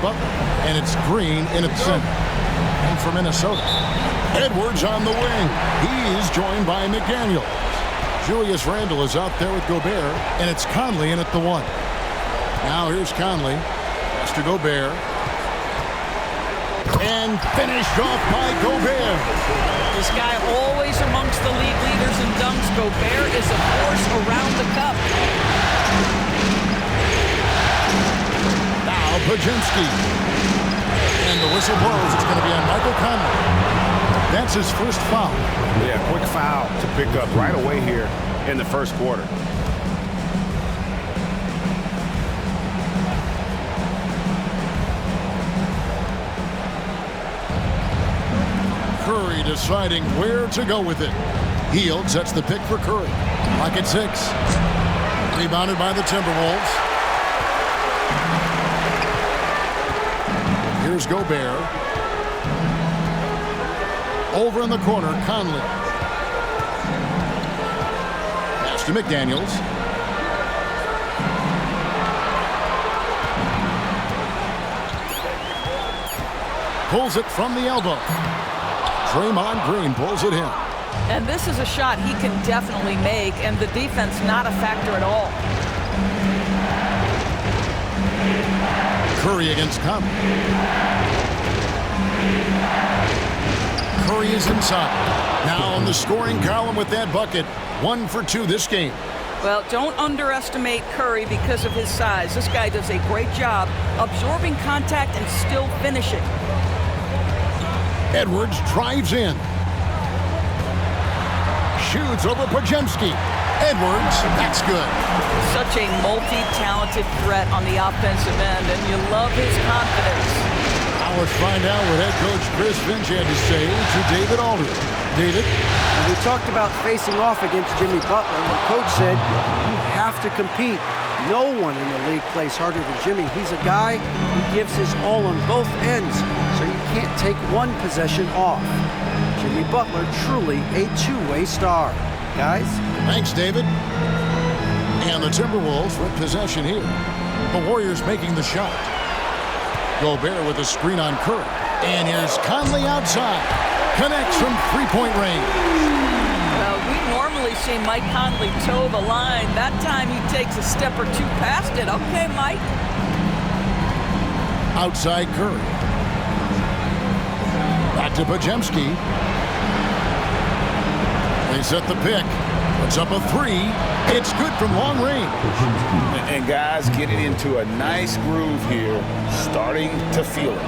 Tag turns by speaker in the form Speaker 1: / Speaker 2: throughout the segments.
Speaker 1: Butler. And it's Green in at center. And for Minnesota, Edwards on the wing. He's joined by McDaniels. Julius Randle is out there with Gobert. And it's Conley in at the 1. Now here's Conley. Pass to Gobert. And finished off by Gobert.
Speaker 2: This guy always amongst the league leaders in dunks. Gobert is a force around the cup.
Speaker 1: Now Podziemski. And the whistle blows. It's going to be on Michael Conley. That's his first foul.
Speaker 3: Yeah, quick foul to pick up right away here in the first quarter.
Speaker 1: Curry deciding where to go with it. Hield sets the pick for Curry. Clock at 6. Rebounded by the Timberwolves. Here's Gobert. Over in the corner, Conley. Pass to McDaniels. Pulls it from the elbow. Draymond Green pulls it in.
Speaker 2: And this is a shot he can definitely make, and the defense not a factor at all.
Speaker 1: Curry against Conley. Curry is inside. Now on the scoring column with that bucket. 1 for 2 this game.
Speaker 2: Well, don't underestimate Curry because of his size. This guy does a great job absorbing contact and still finishing.
Speaker 1: Edwards drives in. Shoots over Podziemski. Edwards, that's good.
Speaker 2: Such a multi-talented threat on the offensive end, and you love his confidence.
Speaker 1: Now let's find out what head coach Chris Finch had to say to David Aldridge. David?
Speaker 4: We talked about facing off against Jimmy Butler. The coach said, you have to compete. No one in the league plays harder than Jimmy. He's a guy who gives his all on both ends, so you can't take one possession off. Jimmy Butler, truly a two-way star. Guys?
Speaker 1: Thanks, David. And the Timberwolves with possession here. The Warriors making the shot. Gobert with a screen on Curry. And here's Conley outside. Connects from three-point range.
Speaker 2: Well, we normally see Mike Conley toe the line. That time he takes a step or two past it. Okay, Mike.
Speaker 1: Outside Curry. Back to Podziemski. They set the pick. Puts up a 3. It's good from long range.
Speaker 3: And guys getting into a nice groove here, starting to feel it.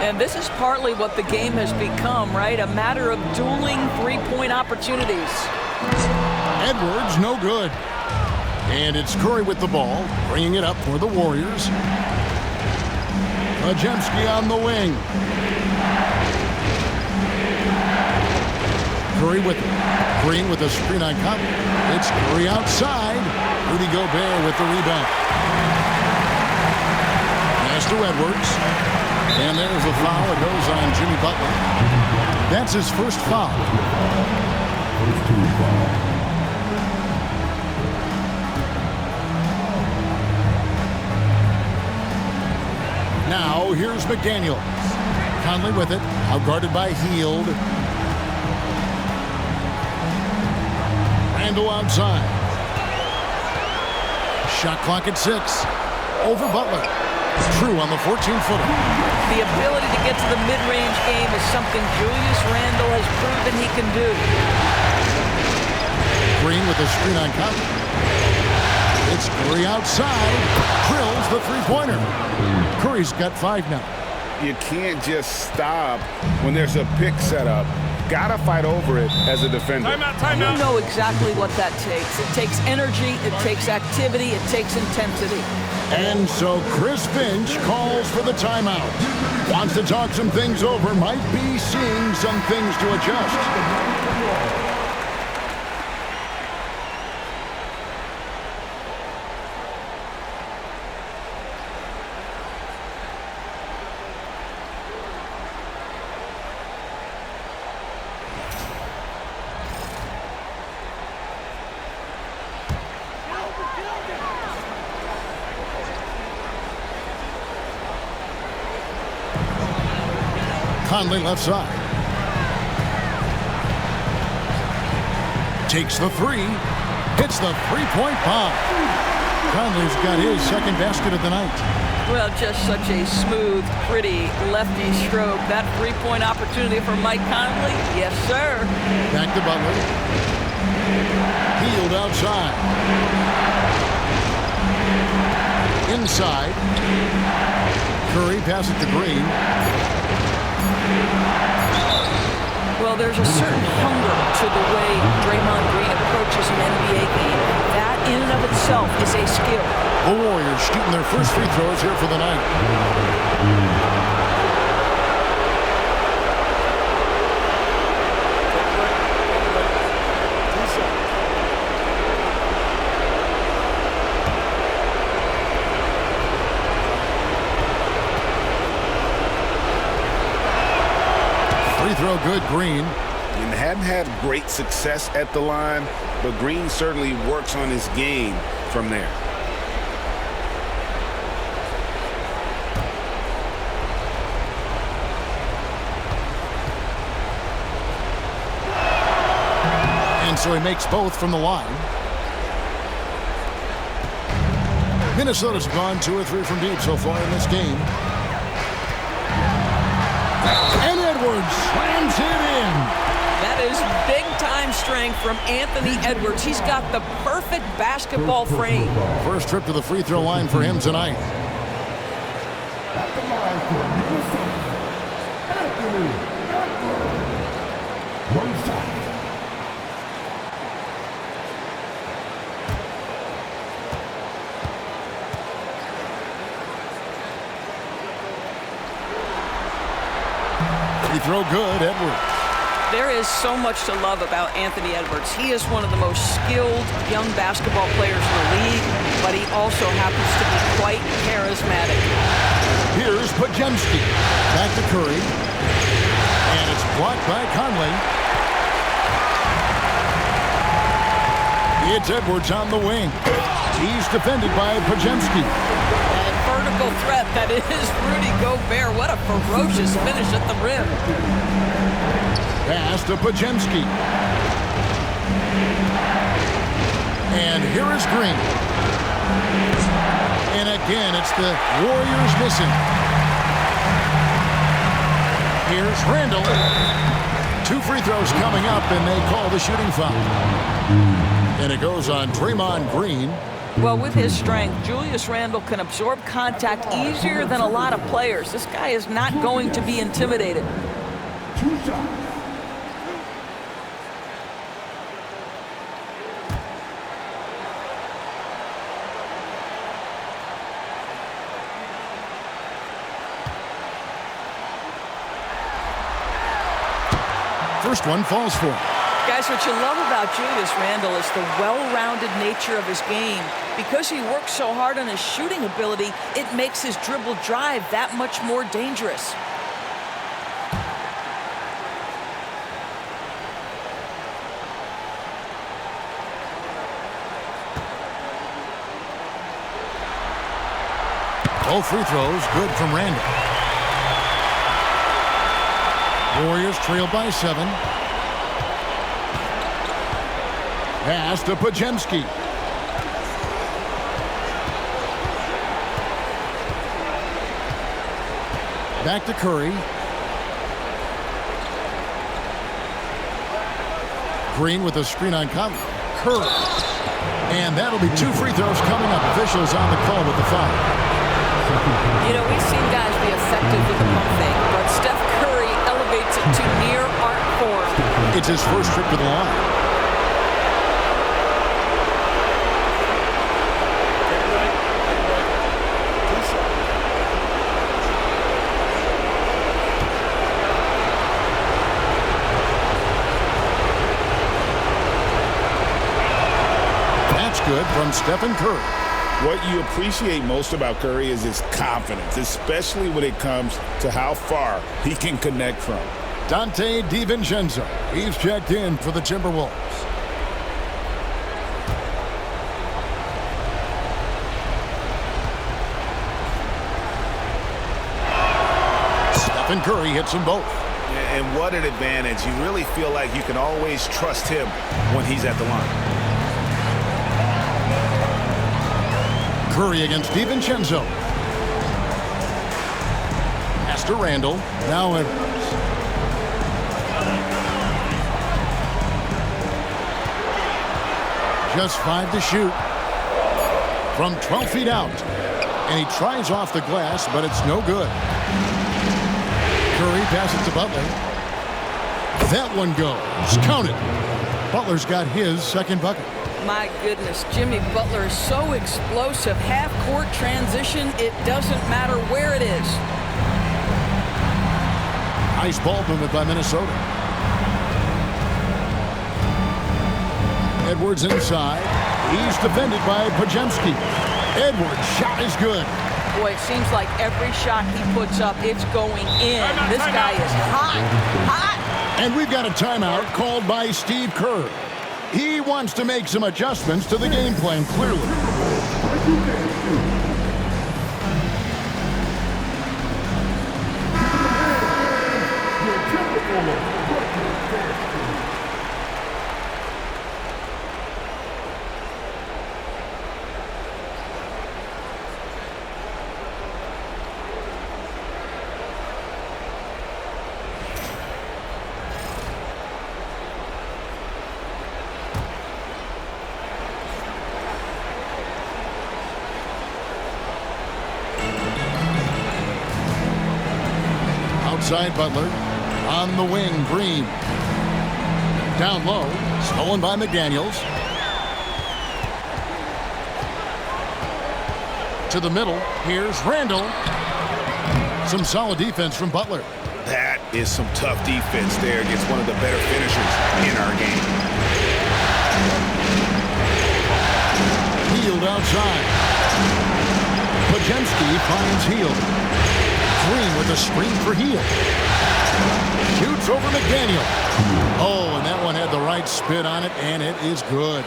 Speaker 2: And this is partly what the game has become, right? A matter of dueling three-point opportunities.
Speaker 1: Edwards, no good. And it's Curry with the ball, bringing it up for the Warriors. Podziemski on the wing. Curry with it. Green with a screen on Conley. It's Curry outside. Rudy Gobert with the rebound. Pass to Edwards. And there's a foul. It goes on Jimmy Butler. That's his first foul. Now here's McDaniels. Conley with it. Out guarded by Hield. Randle outside. Shot clock at 6. Over Butler. True on the 14-footer.
Speaker 2: The ability to get to the mid-range game is something Julius Randle has proven he can do.
Speaker 1: Green with a screen on Conley. It's Curry outside. Drills the three-pointer. Curry's got 5 now.
Speaker 3: You can't just stop when there's a pick set up. Gotta fight over it as a defender.
Speaker 2: You know exactly what that takes. It takes energy, it takes activity, it takes intensity.
Speaker 1: And so Chris Finch calls for the timeout. Wants to talk some things over, might be seeing some things to adjust. Conley left side. Takes the three. Hits the three-point bomb. Conley's got his second basket of the night.
Speaker 2: Well, just such a smooth, pretty lefty stroke. That three-point opportunity for Mike Conley? Yes, sir.
Speaker 1: Back to Butler. Healed outside. Inside. Curry passes to Green.
Speaker 2: Well, there's a certain hunger to the way Draymond Green approaches an NBA game. That in and of itself is a skill.
Speaker 1: The Warriors shooting their first free throws here for the night. Free throw good, Green.
Speaker 3: And hadn't had great success at the line, but Green certainly works on his game from there.
Speaker 1: And so he makes both from the line. Minnesota's gone 2 or 3 from deep so far in this game. And Edwards slams it in.
Speaker 2: That is big-time strength from Anthony Edwards. He's got the perfect basketball frame.
Speaker 1: First trip to the free throw line for him tonight. Free throw good, Edwards.
Speaker 2: There is so much to love about Anthony Edwards. He is one of the most skilled young basketball players in the league, but he also happens to be quite charismatic.
Speaker 1: Here's Podziemski. Back to Curry. And it's blocked by Conley. It's Edwards on the wing. He's defended by Podziemski.
Speaker 2: That vertical threat that is Rudy Gobert. What a ferocious finish at the rim.
Speaker 1: Pass to Podziemski. And here is Green. And again, it's the Warriors missing. Here's Randall. 2 free throws coming up, and they call the shooting foul. And it goes on Draymond Green.
Speaker 2: Well, with his strength, Julius Randle can absorb contact easier than a lot of players. This guy is not going to be intimidated.
Speaker 1: First one falls for him.
Speaker 2: Guys, what you love about Julius Randle is the well-rounded nature of his game. Because he works so hard on his shooting ability, it makes his dribble drive that much more dangerous.
Speaker 1: Both free throws good from Randall. Warriors trail by 7. Pass to Podziemski. Back to Curry. Green with a screen on Conley. Curry. And that'll be 2 free throws coming up. Officials on the call with the foul.
Speaker 2: You know, we've seen guys be effective with the pump fake, but Steph Curry elevates it to near art form.
Speaker 1: It's his first trip to the line. That's good from Stephen Curry.
Speaker 3: What you appreciate most about Curry is his confidence, especially when it comes to how far he can connect from.
Speaker 1: Dante DiVincenzo. He's checked in for the Timberwolves. Stephen Curry hits them both.
Speaker 3: And what an advantage. You really feel like you can always trust him when he's at the line.
Speaker 1: Curry against DiVincenzo. Pass to Randall. Now Edwards. Just 5 to shoot. From 12 feet out. And he tries off the glass, but it's no good. Curry passes to Butler. That one goes. Count it. Butler's got his second bucket.
Speaker 2: My goodness, Jimmy Butler is so explosive. Half-court transition, it doesn't matter where it is.
Speaker 1: Nice ball movement by Minnesota. Edwards inside. He's defended by Podziemski. Edwards' shot is good.
Speaker 2: Boy, it seems like every shot he puts up, it's going in. This guy is hot, hot.
Speaker 1: And we've got a timeout called by Steve Kerr. He wants to make some adjustments to the game plan, clearly. Outside Butler. On the wing, Green. Down low. Stolen by McDaniels. To the middle. Here's Randall. Some solid defense from Butler.
Speaker 3: That is some tough defense there against one of the better finishers in our game.
Speaker 1: Hield outside. Podziemski finds Hield. Green with a screen for Hield. Shoots over McDaniel. Oh, and that one had the right spin on it, and it is good.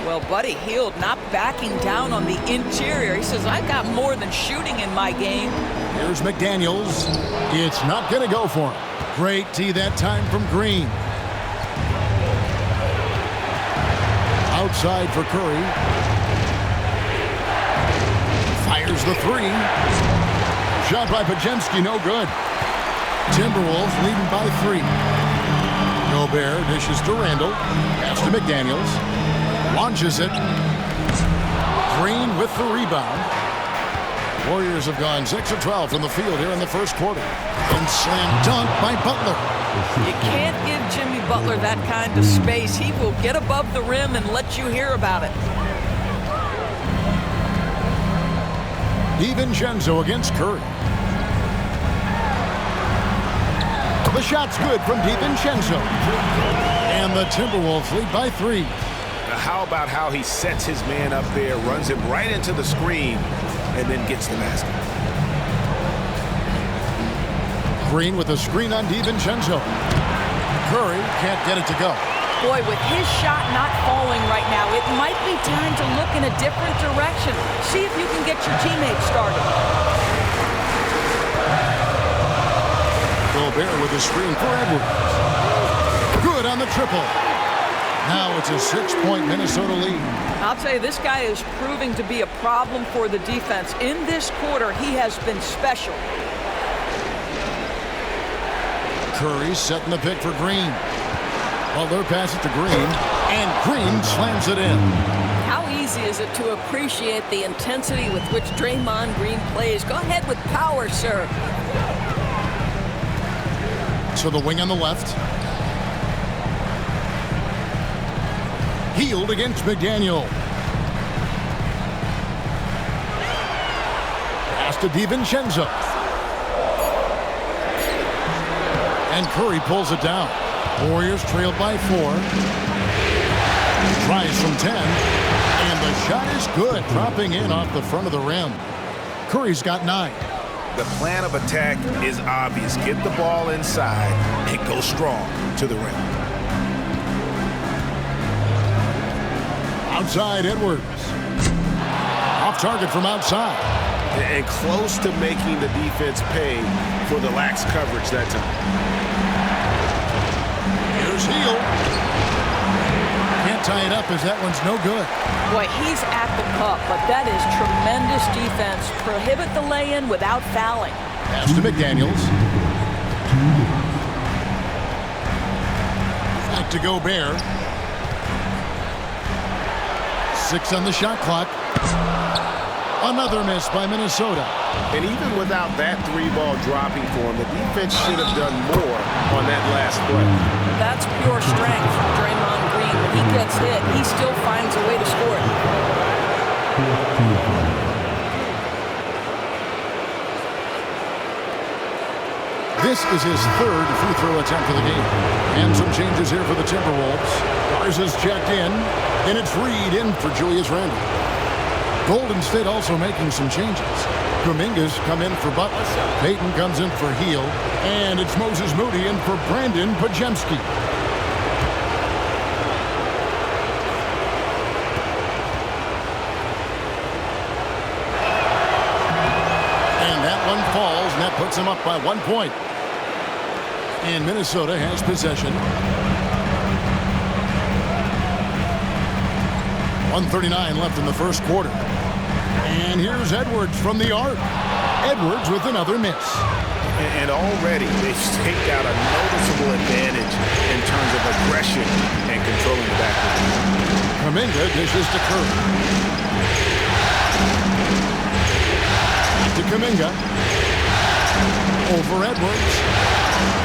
Speaker 2: Well, Buddy Hield not backing down on the interior. He says, I've got more than shooting in my game.
Speaker 1: Here's McDaniels. It's not going to go for him. Great tee that time from Green. Outside for Curry. Fires the three. Shot by Podziemski, no good. Timberwolves leading by 3. Gobert dishes to Randall. Pass to McDaniels. Launches it. Green with the rebound. Warriors have gone 6 of 12 from the field here in the first quarter. And slam dunk by Butler.
Speaker 2: You can't give Jimmy Butler that kind of space. He will get above the rim and let you hear about it.
Speaker 1: DiVincenzo against Curry. The shot's good from DiVincenzo. And the Timberwolves lead by 3.
Speaker 3: Now how about how he sets his man up there, runs him right into the screen, and then gets the basket.
Speaker 1: Green with a screen on DiVincenzo. Curry can't get it to go.
Speaker 2: Boy, with his shot not falling right now, it might be time to look in a different direction. See if you can get your teammates started.
Speaker 1: Gobert with a screen for Edwards. Good on the triple. Now it's a 6-point Minnesota lead.
Speaker 2: I'll tell you, this guy is proving to be a problem for the defense. In this quarter, he has been special.
Speaker 1: Curry setting the pick for Green. Butler passes to Green, and Green slams it in.
Speaker 2: How easy is it to appreciate the intensity with which Draymond Green plays? Go ahead with power, sir.
Speaker 1: To the wing on the left. Hield against McDaniel. Pass to DiVincenzo. And Curry pulls it down. Warriors trailed by 4. Tries from 10. And the shot is good. Dropping in off the front of the rim. Curry's got 9.
Speaker 3: The plan of attack is obvious. Get the ball inside and go strong to the rim.
Speaker 1: Outside Edwards. Off target from outside.
Speaker 3: And close to making the defense pay for the lax coverage that time.
Speaker 1: Here's Hield. Can't tie it up as that one's no good.
Speaker 2: Boy, he's at the cup, but that is tremendous defense. Prohibit the lay-in without fouling.
Speaker 1: Pass to McDaniels. Back to Gobert. 6 on the shot clock. Another miss by Minnesota.
Speaker 3: And even without that 3-ball dropping for him, the defense should have done more on that last play.
Speaker 2: That's pure strength from Draymond Green. When he gets hit, he still finds a way to score it.
Speaker 1: This is his third free throw attempt of the game. And some changes here for the Timberwolves. Garza's checked in, and it's Reed in for Julius Randle. Golden State also making some changes. Kuminga's come in for Butler. Payton comes in for Hield. And it's Moses Moody in for Brandon Podziemski. And that one falls, and that puts him up by 1 point. And Minnesota has possession. 1:39 left in the first quarter. And here's Edwards from the arc. Edwards with another miss.
Speaker 3: And already they've staked out a noticeable advantage in terms of aggression and controlling the backcourt.
Speaker 1: Kuminga dishes to Curry. Back to Kuminga. Over Edwards.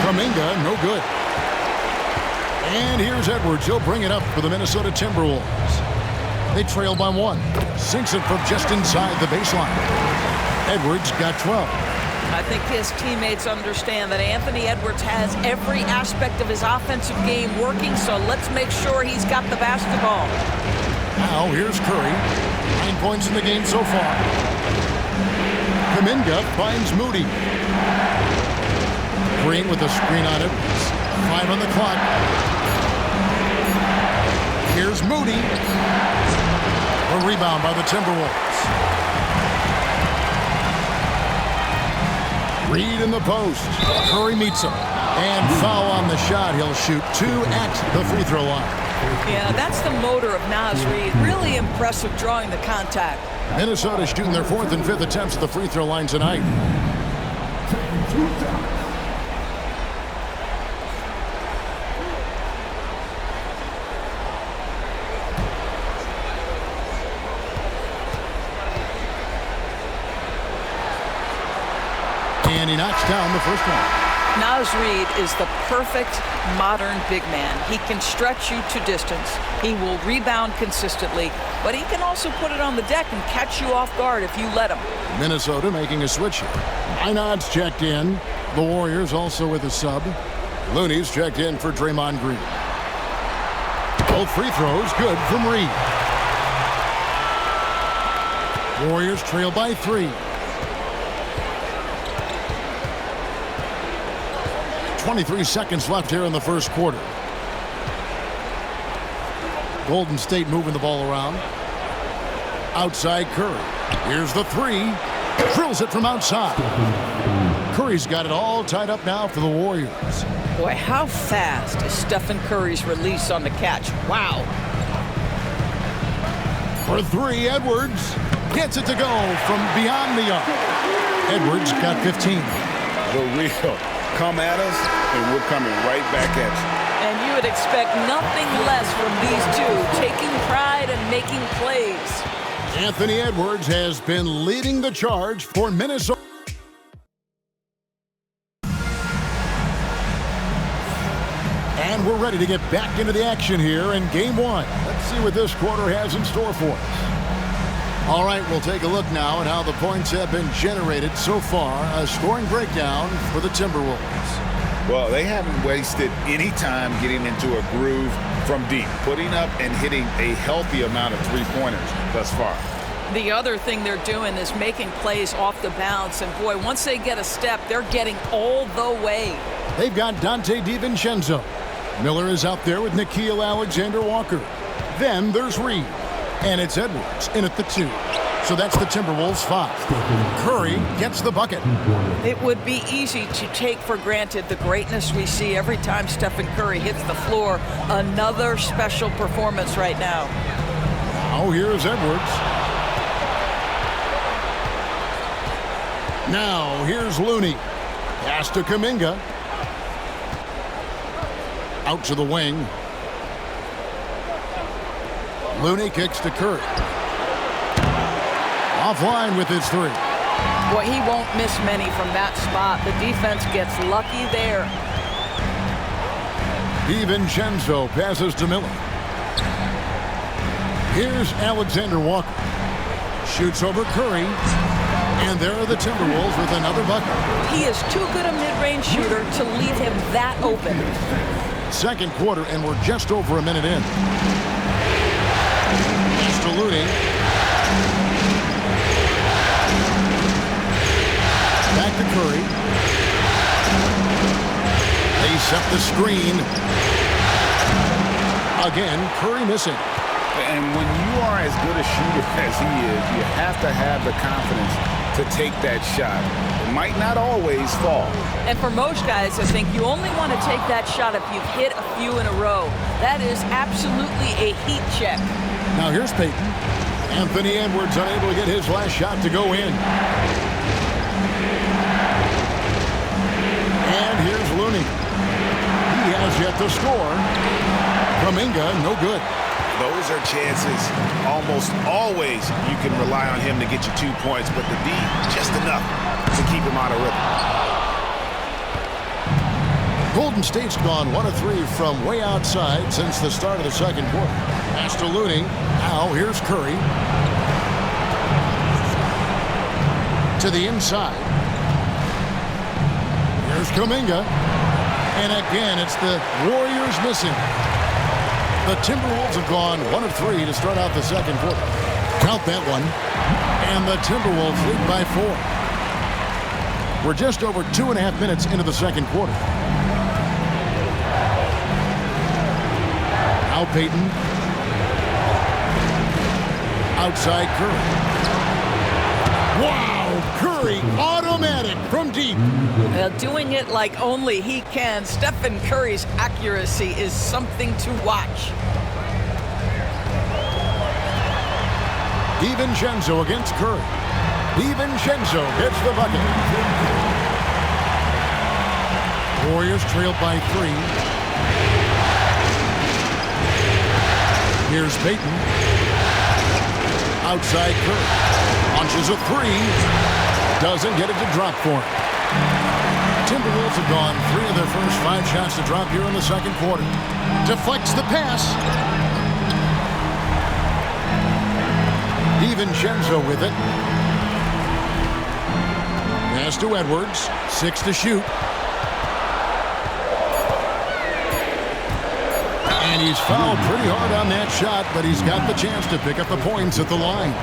Speaker 1: Kuminga, no good. And here's Edwards. He'll bring it up for the Minnesota Timberwolves. They trail by 1. Sinks it from just inside the baseline. Edwards got 12.
Speaker 2: I think his teammates understand that Anthony Edwards has every aspect of his offensive game working, so let's make sure he's got the basketball.
Speaker 1: Now here's Curry. 9 points in the game so far. Kuminga finds Moody. Green with a screen on Edwards. 5 on the clock. Here's Moody. A rebound by the Timberwolves. Reed in the post. Curry meets him. And foul on the shot. He'll shoot 2 at the free throw line.
Speaker 2: Yeah, that's the motor of Naz Reid. Really impressive drawing the contact.
Speaker 1: Minnesota shooting their 4th and 5th attempts at the free throw line tonight. And he knocks down the first one.
Speaker 2: Naz Reid is the perfect modern big man. He can stretch you to distance. He will rebound consistently, but he can also put it on the deck and catch you off guard if you let him.
Speaker 1: Minnesota making a switch here. Inod's checked in. The Warriors also with a sub. Looney's checked in for Draymond Green. Both free throws good from Reed. Warriors trail by 3. 23 seconds left here in the first quarter. Golden State moving the ball around. Outside Curry. Here's the 3. Drills it from outside. Curry's got it all tied up now for the Warriors.
Speaker 2: Boy, how fast is Stephen Curry's release on the catch. Wow.
Speaker 1: For 3, Edwards gets it to go from beyond the arc. Edwards got 15.
Speaker 3: The real. Come at us, and we're coming right back at you.
Speaker 2: And you would expect nothing less from these two, taking pride and making plays.
Speaker 1: Anthony Edwards has been leading the charge for Minnesota. And we're ready to get back into the action here in Game 1. Let's see what this quarter has in store for us. All right, we'll take a look now at how the points have been generated so far. A scoring breakdown for the Timberwolves.
Speaker 3: Well, they haven't wasted any time getting into a groove from deep, putting up and hitting a healthy amount of three-pointers thus far.
Speaker 2: The other thing they're doing is making plays off the bounce. And, boy, once they get a step, they're getting all the way.
Speaker 1: They've got Dante DiVincenzo. Miller is out there with Nickeil Alexander-Walker. Then there's Reed. And it's Edwards in at the 2. So that's the Timberwolves 5. Curry gets the bucket.
Speaker 2: It would be easy to take for granted the greatness we see every time Stephen Curry hits the floor. Another special performance right now.
Speaker 1: Now here's Edwards. Now here's Looney. Pass to Kuminga. Out to the wing. Looney kicks to Curry. Offline with his 3.
Speaker 2: Boy, he won't miss many from that spot. The defense gets lucky there.
Speaker 1: DiVincenzo passes to Miller. Here's Alexander Walker. Shoots over Curry. And there are the Timberwolves with another bucket.
Speaker 2: He is too good a mid-range shooter to leave him that open.
Speaker 1: Second quarter, and we're just over a minute in. Pass to Looney. Back to Curry. They set the screen. Again, Curry missing.
Speaker 3: And when you are as good a shooter as he is, you have to have the confidence to take that shot. It might not always fall.
Speaker 2: And for most guys, I think you only want to take that shot if you've hit a few in a row. That is absolutely a heat check.
Speaker 1: Now here's Payton. Anthony Edwards unable to get his last shot to go in. And here's Looney. He has yet to score. Kuminga, no good.
Speaker 3: Those are chances almost always you can rely on him to get you 2 points, but the D, just enough to keep him out of rhythm.
Speaker 1: Golden State's gone 1 of 3 from way outside since the start of the second quarter. Pass to Looney. Now here's Curry. To the inside. Here's Kuminga. And again, it's the Warriors missing. The Timberwolves have gone 1 of 3 to start out the second quarter. Count that one. And the Timberwolves lead by 4. We're just over 2.5 minutes into the second quarter. Now Payton. Outside Curry. Wow! Curry, automatic from deep.
Speaker 2: Doing it like only he can. Stephen Curry's accuracy is something to watch.
Speaker 1: DiVincenzo against Curry. DiVincenzo gets the bucket. Warriors trailed by 3. Here's Payton. Outside Curry. Launches a 3. Doesn't get it to drop for him. Timberwolves have gone 3 of their first 5 shots to drop here in the second quarter. Deflects the pass. DiVincenzo with it. Pass to Edwards. 6 to shoot. And he's fouled pretty hard on that shot, but he's got the chance to pick up the points at the line.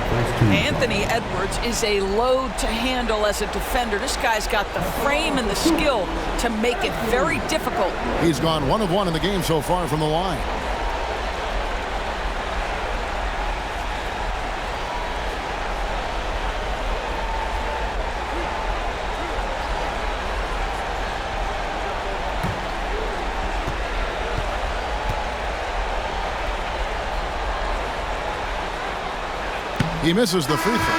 Speaker 2: Anthony Edwards is a load to handle as a defender. This guy's got the frame and the skill to make it very difficult.
Speaker 1: He's gone 1 of 1 in the game so far from the line. He misses the free throw.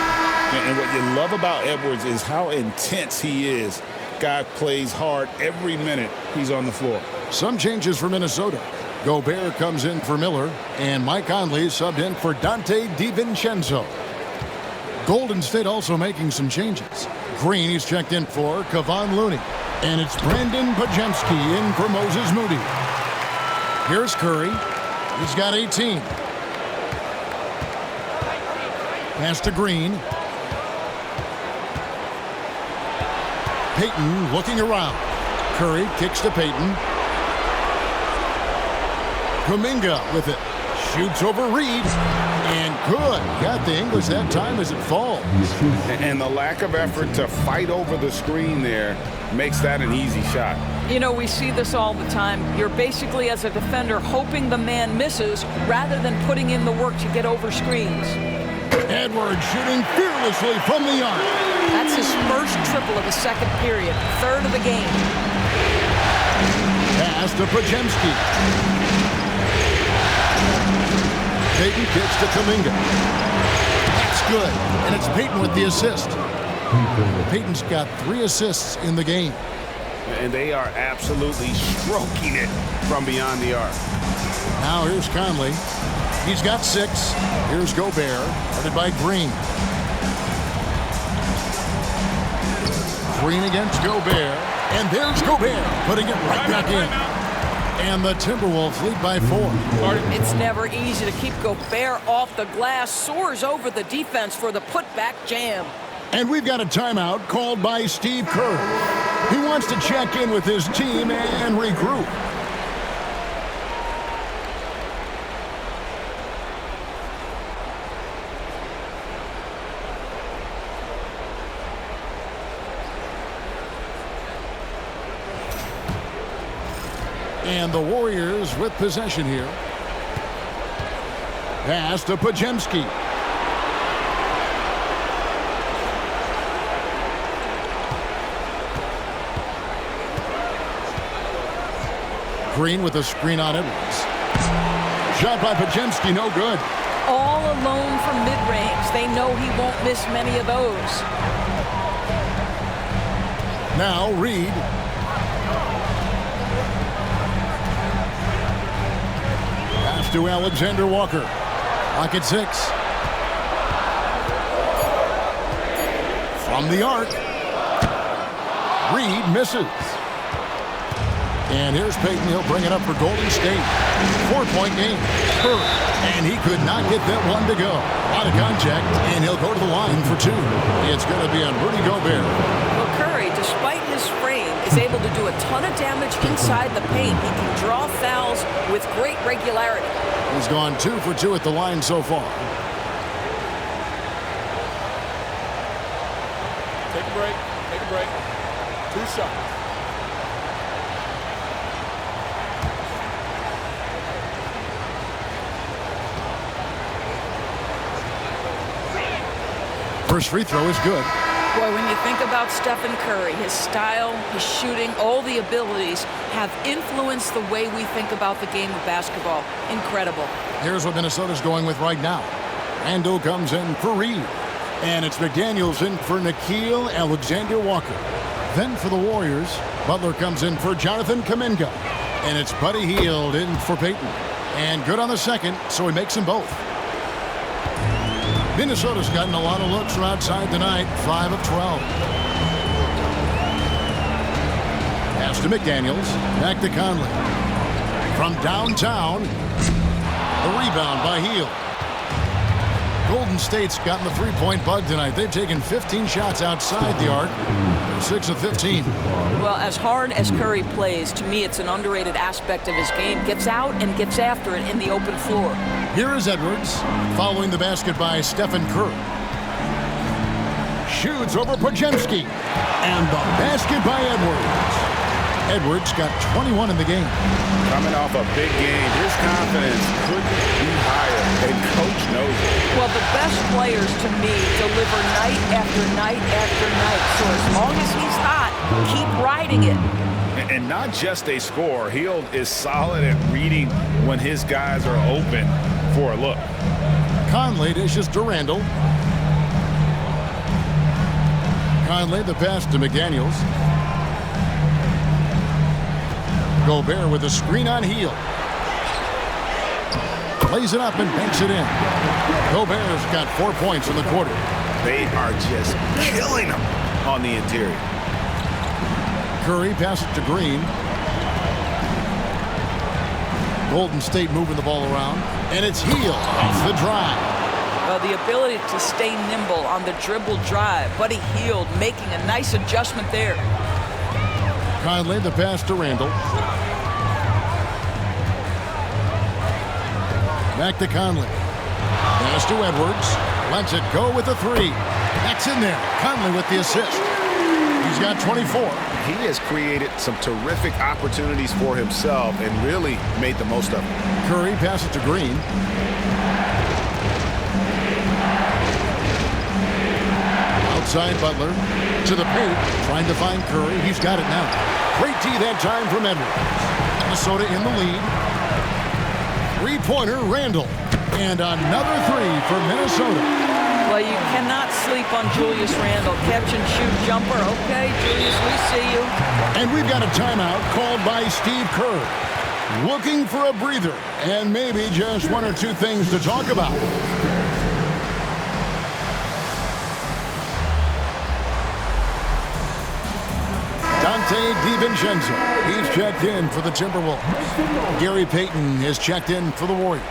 Speaker 3: And what you love about Edwards is how intense he is. Guy plays hard every minute he's on the floor.
Speaker 1: Some changes for Minnesota. Gobert comes in for Miller, and Mike Conley subbed in for Dante DiVincenzo. Golden State also making some changes. Green is checked in for Kevon Looney, and it's Brandon Podziemski in for Moses Moody. Here's Curry. He's got 18. Pass to Green. Payton looking around. Curry kicks to Payton. Kuminga with it. Shoots over Reed. And good. Got the English that time as it falls.
Speaker 3: And the lack of effort to fight over the screen there makes that an easy shot.
Speaker 2: You know, we see this all the time. You're basically, as a defender, hoping the man misses rather than putting in the work to get over screens.
Speaker 1: Edwards shooting fearlessly from the arc.
Speaker 2: That's his first triple of the second period, third of the game.
Speaker 1: Pass to Podziemski. Payton kicks to Kuminga. That's good, and it's Payton with the assist. Payton's got 3 assists in the game.
Speaker 5: And they are absolutely stroking it from beyond the arc.
Speaker 1: Now here's Conley. He's got 6. Here's Gobert, guarded by Green. Green against Gobert. And there's Gobert, putting it right back in. And the Timberwolves lead by 4.
Speaker 2: It's never easy to keep Gobert off the glass. Soars over the defense for the putback jam.
Speaker 1: And we've got a timeout called by Steve Kerr. He wants to check in with his team and regroup. And the Warriors with possession here. Pass to Podziemski. Green with a screen on Edwards. Shot by Podziemski, no good.
Speaker 2: All alone from mid-range. They know he won't miss many of those.
Speaker 1: Now Reed. Pass to Alexander Walker. Clock at 6. From the arc. Reed misses. And here's Payton. He'll bring it up for Golden State. 4-point game. Curry. And he could not get that one to go. A lot of contact, and he'll go to the line for 2. It's going to be on Rudy Gobert.
Speaker 2: Well, Curry, despite his frame, is able to do a ton of damage inside the paint. He can draw fouls with great regularity.
Speaker 1: He's gone 2 for 2 at the line so far.
Speaker 6: Take a break. Take a break. 2 shots.
Speaker 1: First free throw is good.
Speaker 2: Boy, when you think about Stephen Curry, his style, his shooting, all the abilities have influenced the way we think about the game of basketball. Incredible.
Speaker 1: Here's what Minnesota's going with right now. Randle comes in for Reed. And it's McDaniels in for Nickeil Alexander-Walker. Then for the Warriors, Butler comes in for Jonathan Kuminga. And it's Buddy Hield in for Payton. And good on the second, so he makes them both. Minnesota's gotten a lot of looks from outside tonight, 5 of 12. Pass to McDaniels, back to Conley. From downtown, the rebound by Hield. Golden State's gotten the three-point bug tonight. They've taken 15 shots outside the arc. They're 6 of 15.
Speaker 2: Well, as hard as Curry plays, to me it's an underrated aspect of his game. Gets out and gets after it in the open floor.
Speaker 1: Here is Edwards, following the basket by Stephen Kerr. Shoots over Podziemski. And the basket by Edwards. Edwards got 21 in the game.
Speaker 3: Coming off a big game, his confidence couldn't be higher, and coach knows it.
Speaker 2: Well, the best players, to me, deliver night after night after night. So as long as he's hot, keep riding it.
Speaker 3: And not just a scorer. Hield is solid at reading when his guys are open for a look.
Speaker 1: Conley dishes to Randle. Conley, the pass to McDaniels. Gobert with a screen on Hield. Plays it up and banks it in. Gobert's got 4 points in the quarter.
Speaker 3: They are just killing them on the interior.
Speaker 1: Curry passes to Green. Golden State moving the ball around. And it's Hield off the drive.
Speaker 2: Well, the ability to stay nimble on the dribble drive. Buddy Hield making a nice adjustment there.
Speaker 1: Conley, the pass to Randle. Back to Conley. Pass to Edwards. Lets it go with a 3. That's in there. Conley with the assist. He's got 24.
Speaker 3: He has created some terrific opportunities for himself and really made the most of it.
Speaker 1: Curry passes to Green. inside Butler. To the paint, trying to find Curry. He's got it now. Great D that time from Edwards. Minnesota in the lead. Three-pointer, Randle. And another three for Minnesota.
Speaker 2: Well, you cannot sleep on Julius Randle. Catch and shoot jumper. Okay, Julius, we see you.
Speaker 1: And we've got a timeout called by Steve Kerr. Looking for a breather and maybe just one or two things to talk about. Dante DiVincenzo, he's checked in for the Timberwolves. Gary Payton is checked in for the Warriors.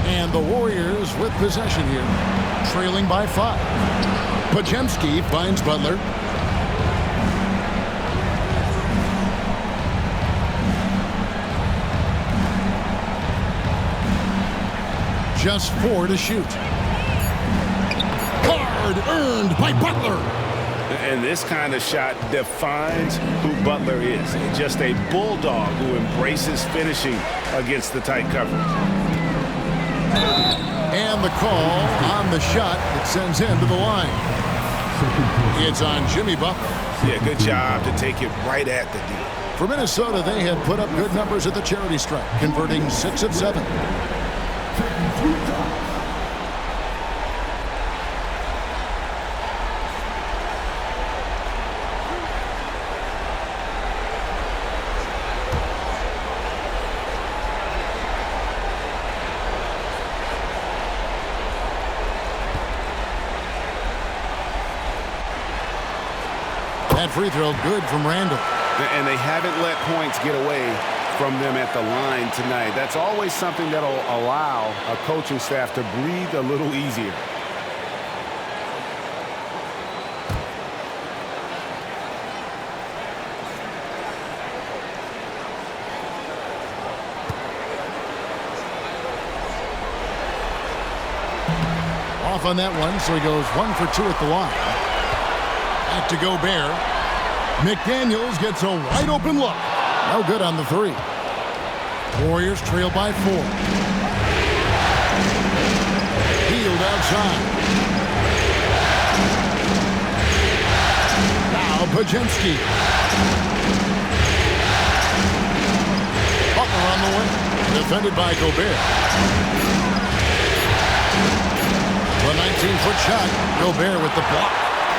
Speaker 1: And the Warriors with possession here, trailing by 5. Podziemski finds Butler. Just 4 to shoot. Hard earned by Butler.
Speaker 5: And this kind of shot defines who Butler is. Just a bulldog who embraces finishing against the tight coverage.
Speaker 1: And the call on the shot that sends him to the line. It's on Jimmy Butler.
Speaker 5: Yeah, good job to take it right at the D.
Speaker 1: For Minnesota, they had put up good numbers at the charity stripe, converting 6 of 7. That free throw good from Randle.
Speaker 5: And they haven't let points get away from them at the line tonight. That's always something that'll allow a coaching staff to breathe a little easier.
Speaker 1: Off on that one, so he goes 1 for 2 at the line. Back to Gobert. McDaniels gets a wide open look. No good on the 3. Warriors trail by 4. Field outside. Now Podziemski. Butler on the wing. Defended by Gobert. The 19-foot shot. Gobert with the block.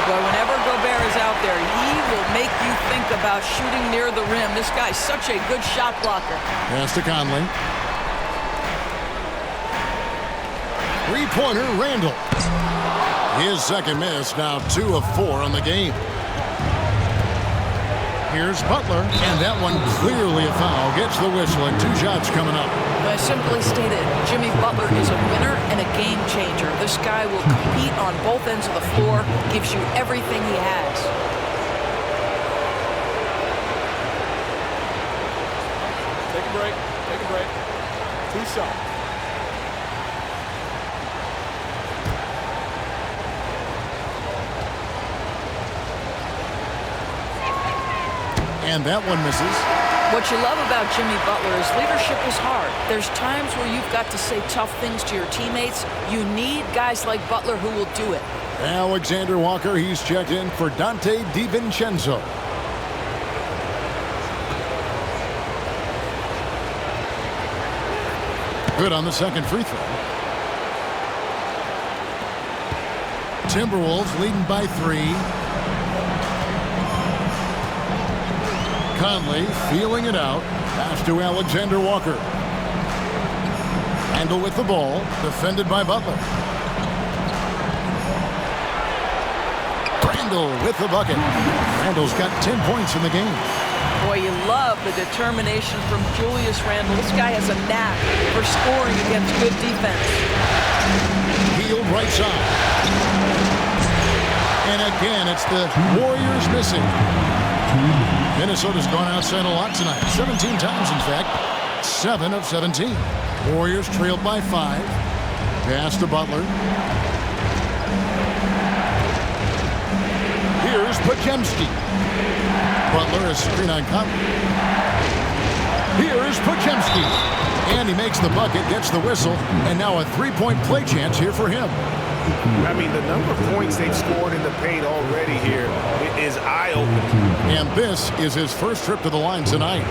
Speaker 2: But whenever Gobert is out there, he will make you think about shooting near the rim. This guy's such a good shot blocker.
Speaker 1: Pass to Conley. Three-pointer, Randle. His second miss, now 2 of 4 on the game. Here's Butler, and that one clearly a foul. Gets the whistle, and 2 shots coming up.
Speaker 2: I simply stated, Jimmy Butler is a winner and a game changer. This guy will compete on both ends of the floor, gives you everything he has.
Speaker 6: Take a break. Take a break. 2 shots.
Speaker 1: And that one misses.
Speaker 2: What you love about Jimmy Butler is leadership is hard. There's times where you've got to say tough things to your teammates. You need guys like Butler who will do it.
Speaker 1: Alexander Walker, he's checked in for Dante DiVincenzo. Good on the second free throw. Timberwolves leading by 3. Conley feeling it out. Pass to Alexander Walker. Randle with the ball. Defended by Butler. Randle with the bucket. Randle's got 10 points in the game.
Speaker 2: Boy, you love the determination from Julius Randle. This guy has a knack for scoring against good defense.
Speaker 1: Healed right side. And again, it's the Warriors missing. Minnesota's gone outside a lot tonight. 17 times, in fact. 7 of 17. Warriors trailed by 5. Pass to Butler. Here's Podziemski. Butler is screen on Conley. Here's Podziemski. And he makes the bucket, gets the whistle, and now a three-point play chance here for him.
Speaker 5: I mean, the number of points they've scored in the paint already here is eye-opening.
Speaker 1: And this is his first trip to the line tonight.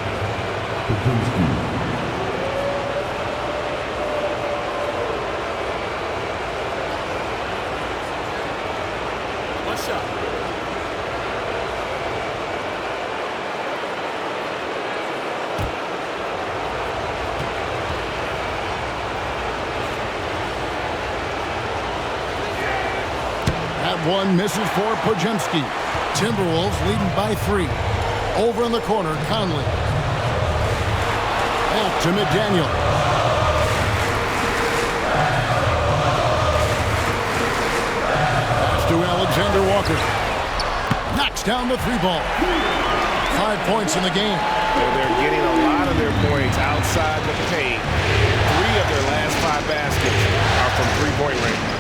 Speaker 6: One shot.
Speaker 1: That one misses for Podziemski. Timberwolves leading by 3. Over in the corner, Conley. Back to McDaniel. Pass to Alexander Walker. Knocks down the 3-ball. 5 points in the game.
Speaker 5: Well, they're getting a lot of their points outside the paint. 3 of their last 5 baskets are from three-point range.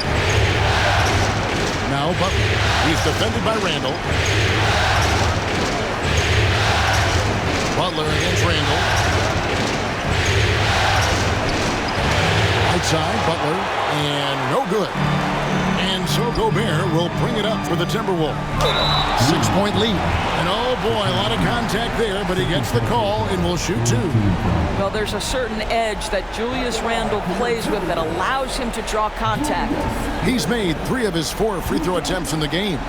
Speaker 1: Now Butler. He's defended by Randall. Butler against Randall. Right side, Butler. And no good. And so Gobert will bring it up for the Timberwolves. 6-point lead. And oh boy, a lot of contact there, but he gets the call and will shoot 2.
Speaker 2: Well, there's a certain edge that Julius Randle plays with that allows him to draw contact.
Speaker 1: He's made 3 of his 4 free throw attempts in the game.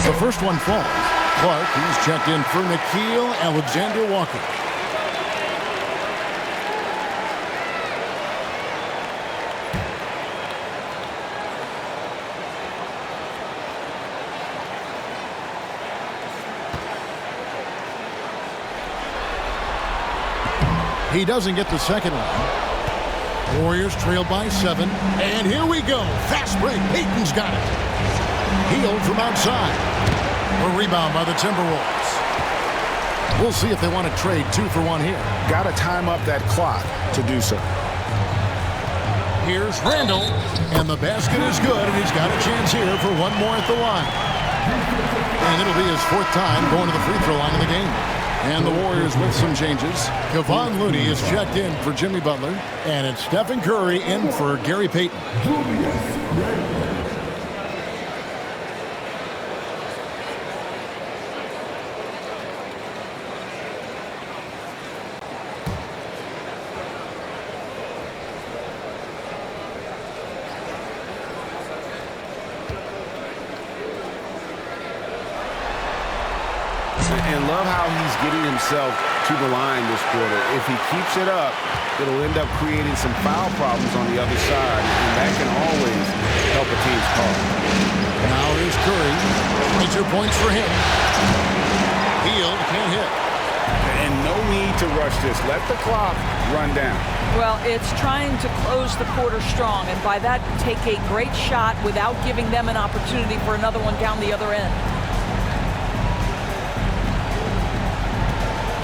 Speaker 1: The first one falls. Clark, he's checked in for Nickeil Alexander-Walker. He doesn't get the second one. Warriors trail by 7. And here we go. Fast break. Payton's got it. Healed from outside. A rebound by the Timberwolves. We'll see if they want to trade 2 for 1 here.
Speaker 3: Got to time up that clock to do so.
Speaker 1: Here's Randall. And the basket is good, and he's got a chance here for 1 more at the line. And it'll be his 4th time going to the free throw line in the game. And the Warriors with some changes. Kevon Looney is checked in for Jimmy Butler. And it's Stephen Curry in for Gary Payton.
Speaker 5: And love how he's getting himself to the line this quarter. If he keeps it up, it'll end up creating some foul problems on the other side, and that can always help a team's cause.
Speaker 1: Now here's Curry. 22 points for him. Healed, can't hit.
Speaker 5: And no need to rush this. Let the clock run down.
Speaker 2: Well, it's trying to close the quarter strong, and by that, take a great shot without giving them an opportunity for another one down the other end.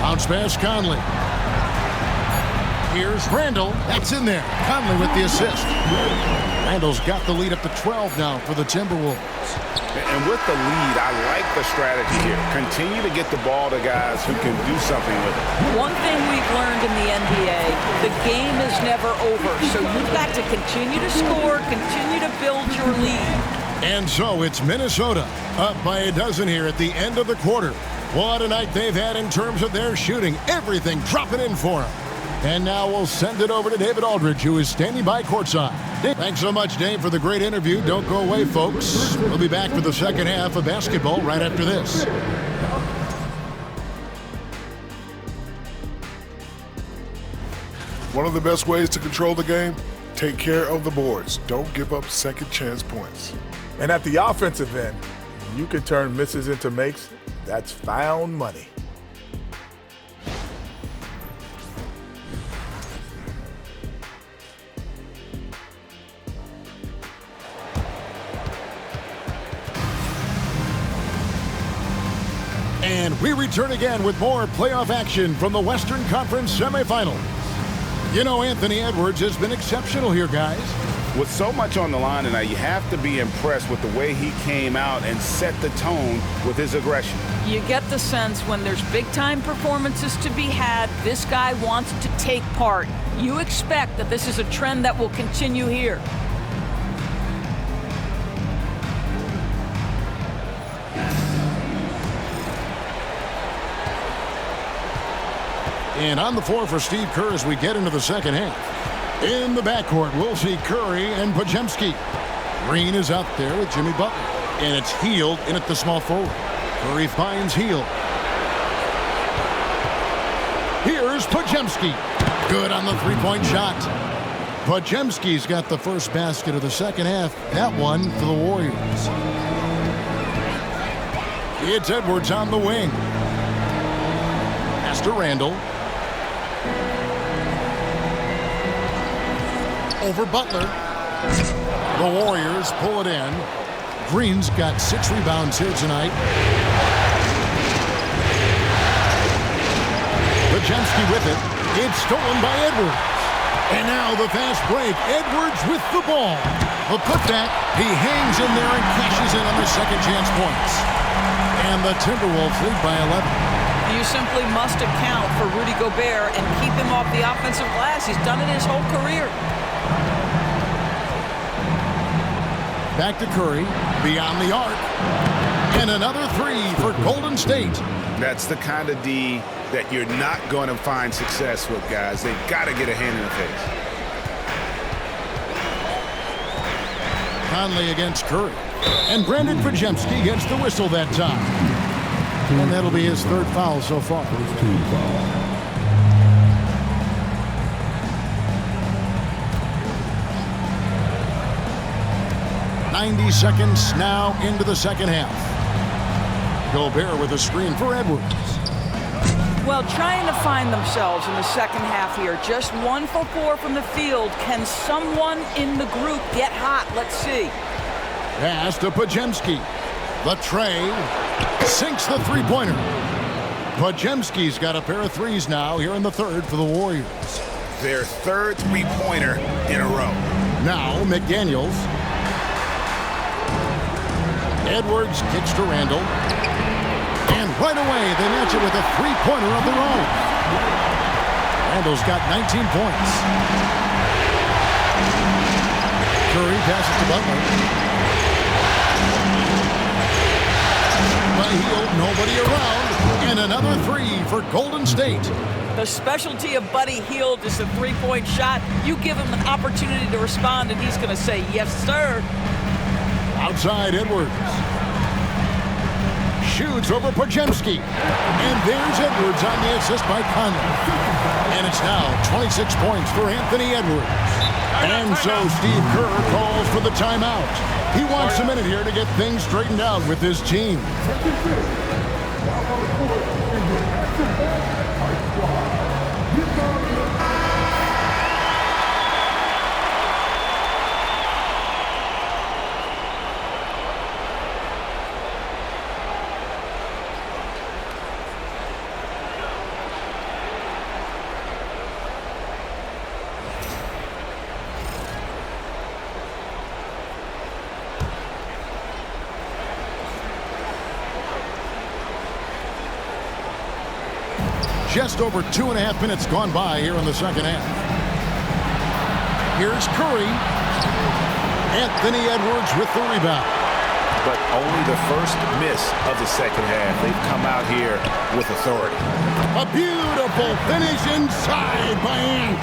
Speaker 1: Bounce pass, Conley. Here's Randall. That's in there. Conley with the assist. Randall's got the lead up to 12 now for the Timberwolves.
Speaker 5: And with the lead, I like the strategy here. Continue to get the ball to guys who can do something with it.
Speaker 2: One thing we've learned in the NBA, the game is never over. So you've got to continue to score, continue to build your lead.
Speaker 1: And so it's Minnesota up by a dozen here at the end of the quarter. What a night they've had in terms of their shooting. Everything dropping in for them. And now we'll send it over to David Aldridge, who is standing by courtside. Thanks so much, Dave, for the great interview. Don't go away, folks. We'll be back for the second half of basketball right after this.
Speaker 7: One of the best ways to control the game, take care of the boards. Don't give up second chance points.
Speaker 6: And at the offensive end, you can turn misses into makes. That's found money.
Speaker 1: And we return again with more playoff action from the Western Conference semifinals. You know, Anthony Edwards has been exceptional here, guys.
Speaker 5: With so much on the line tonight, you have to be impressed with the way he came out and set the tone with his aggression.
Speaker 2: You get the sense when there's big-time performances to be had, this guy wants to take part. You expect that this is a trend that will continue here.
Speaker 1: And on the floor for Steve Kerr as we get into the second half. In the backcourt, we'll see Curry and Podziemski. Green is out there with Jimmy Butler. And it's Hield in at the small forward. Curry finds Hield. Here's Podziemski. Good on the three-point shot. Podziemski's got the first basket of the second half. That one for the Warriors. It's Edwards on the wing. Pass to Randall. Over Butler. The Warriors pull it in. Green's got 6 rebounds here tonight. Podziemski with it. It's stolen by Edwards. And now the fast break. Edwards with the ball. The putback. He hangs in there and cashes in on the second chance points. And the Timberwolves lead by 11.
Speaker 2: You simply must account for Rudy Gobert and keep him off the offensive glass. He's done it his whole career.
Speaker 1: Back to Curry, beyond the arc. And another 3 for Golden State.
Speaker 5: That's the kind of D that you're not going to find success with, guys. They've got to get a hand in the face.
Speaker 1: Conley against Curry. And Brandon Podziemski gets the whistle that time. And that'll be his 3rd foul so far. 90 seconds now into the second half. Gobert with a screen for Edwards.
Speaker 2: Well, trying to find themselves in the second half here. Just 1 for 4 from the field. Can someone in the group get hot? Let's see.
Speaker 1: Pass to Podziemski. The tray sinks the three-pointer. Podziemski's got a pair of threes now here in the 3rd for the Warriors.
Speaker 5: Their 3rd three-pointer in a row.
Speaker 1: Now McDaniels. Edwards kicks to Randall. And right away, they match it with a three-pointer of their own. Randall's got 19 points. Curry passes to Butler. By Hield, nobody around. And another 3 for Golden State.
Speaker 2: The specialty of Buddy Hield is the three-point shot. You give him an opportunity to respond, and he's going to say, yes, sir.
Speaker 1: Outside Edwards. Shoots over Podziemski. And there's Edwards on the assist by Conley. And it's now 26 points for Anthony Edwards. And so Steve Kerr calls for the timeout. He wants a minute here to get things straightened out with his team. Just over 2.5 minutes gone by here in the second half. Here's Curry. Anthony Edwards with the rebound.
Speaker 5: But only the first miss of the second half. They've come out here with authority.
Speaker 1: A beautiful finish inside by Ant.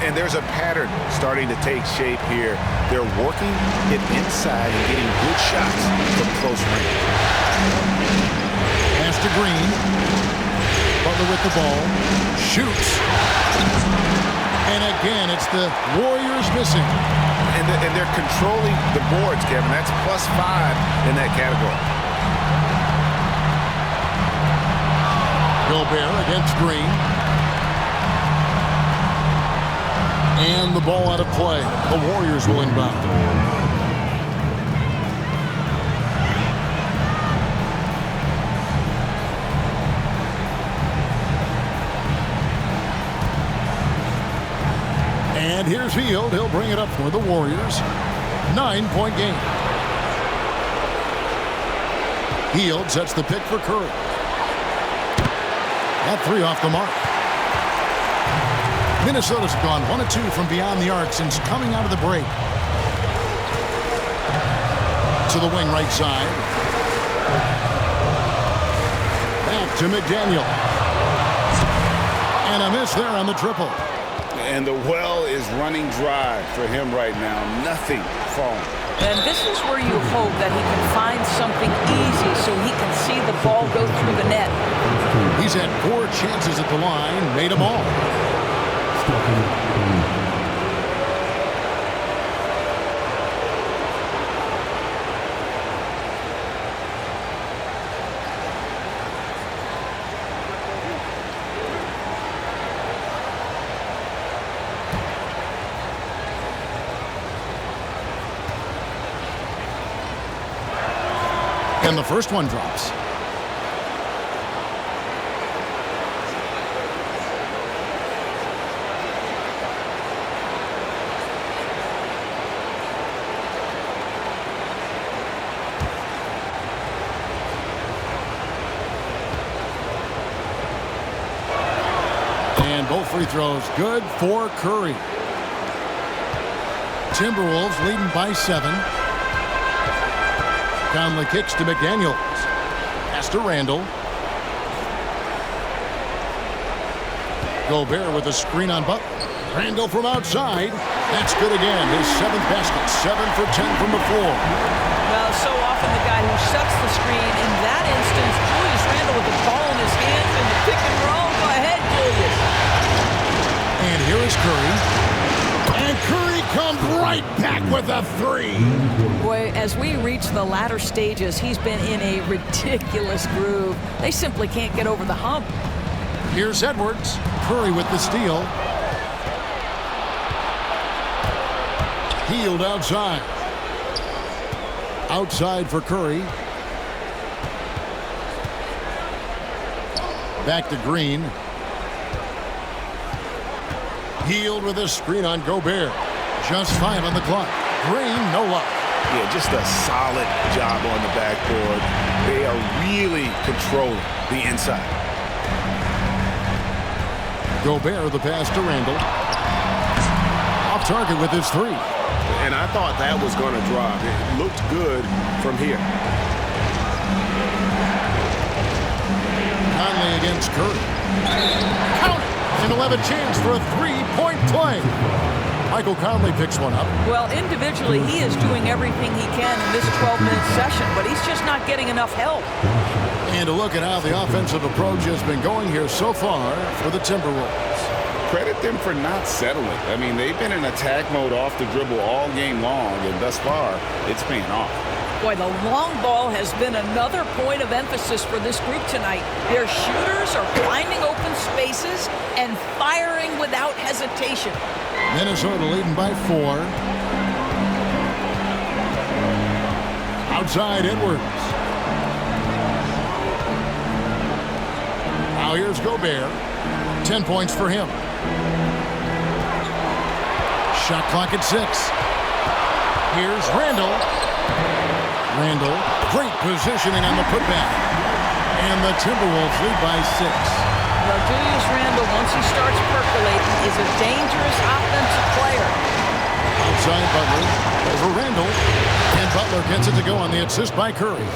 Speaker 5: And there's a pattern starting to take shape here. They're working it inside and getting good shots from close range.
Speaker 1: Pass to Green. Butler with the ball. Shoots. And again, it's the Warriors missing.
Speaker 5: And they're controlling the boards, Kevin. That's +5 in that category.
Speaker 1: Gobert against Green. And the ball out of play. The Warriors will inbound. And here's Hield. He'll bring it up for the Warriors. 9-point game. Hield sets the pick for Curry. That three off the mark. Minnesota's gone 1 of 2 from beyond the arc since coming out of the break. To the wing right side. Back to McDaniel. And a miss there on the triple.
Speaker 3: And the well is running dry for him right now. Nothing falling.
Speaker 2: And this is where you hope that he can find something easy so he can see the ball go through the net.
Speaker 1: He's had 4 chances at the line, made them all. And the first one drops. And both free throws good for Curry. Timberwolves leading by 7. Conley kicks to McDaniels. Pass to Randall. Gobert with a screen on Butler. Randall from outside. That's good again. His 7th basket. 7 for 10 from the floor.
Speaker 2: Well, so often the guy who sets the screen. In that instance, Julius Randle with the ball in his hands and the pick and roll. Go ahead, Julius.
Speaker 1: And here is Curry. And Curry comes right back with a 3.
Speaker 2: Boy, as we reach the latter stages, he's been in a ridiculous groove. They simply can't get over the hump.
Speaker 1: Here's Edwards. Curry with the steal. Hield outside. Outside for Curry. Back to Green. Hield with a screen on Gobert. Just 5 on the clock. Green, no luck.
Speaker 3: Yeah, just a solid job on the backboard. They are really controlling the inside.
Speaker 1: Gobert the pass to Randall. Off target with his 3.
Speaker 5: And I thought that was going to drop. It looked good from here.
Speaker 1: Conley against Curry. Count it! And he'll have a chance for a 3-point play. Michael Conley picks one up.
Speaker 2: Well, individually, he is doing everything he can in this 12-minute session, but he's just not getting enough help.
Speaker 1: And a look at how the offensive approach has been going here so far for the Timberwolves.
Speaker 3: Credit them for not settling. I mean, they've been in attack mode off the dribble all game long, and thus far, it's paying off.
Speaker 2: Boy, the long ball has been another point of emphasis for this group tonight. Their shooters are finding open spaces and firing without hesitation.
Speaker 1: Minnesota leading by 4. Outside Edwards. Now here's Gobert. 10 points for him. Shot clock at 6. Here's Randall. Randall, great positioning on the putback. And the Timberwolves lead by 6.
Speaker 2: Well, Julius Randle, once he starts percolating, is a dangerous offensive player.
Speaker 1: Outside Butler, over Randall. And Butler gets it to go on the assist by Curry.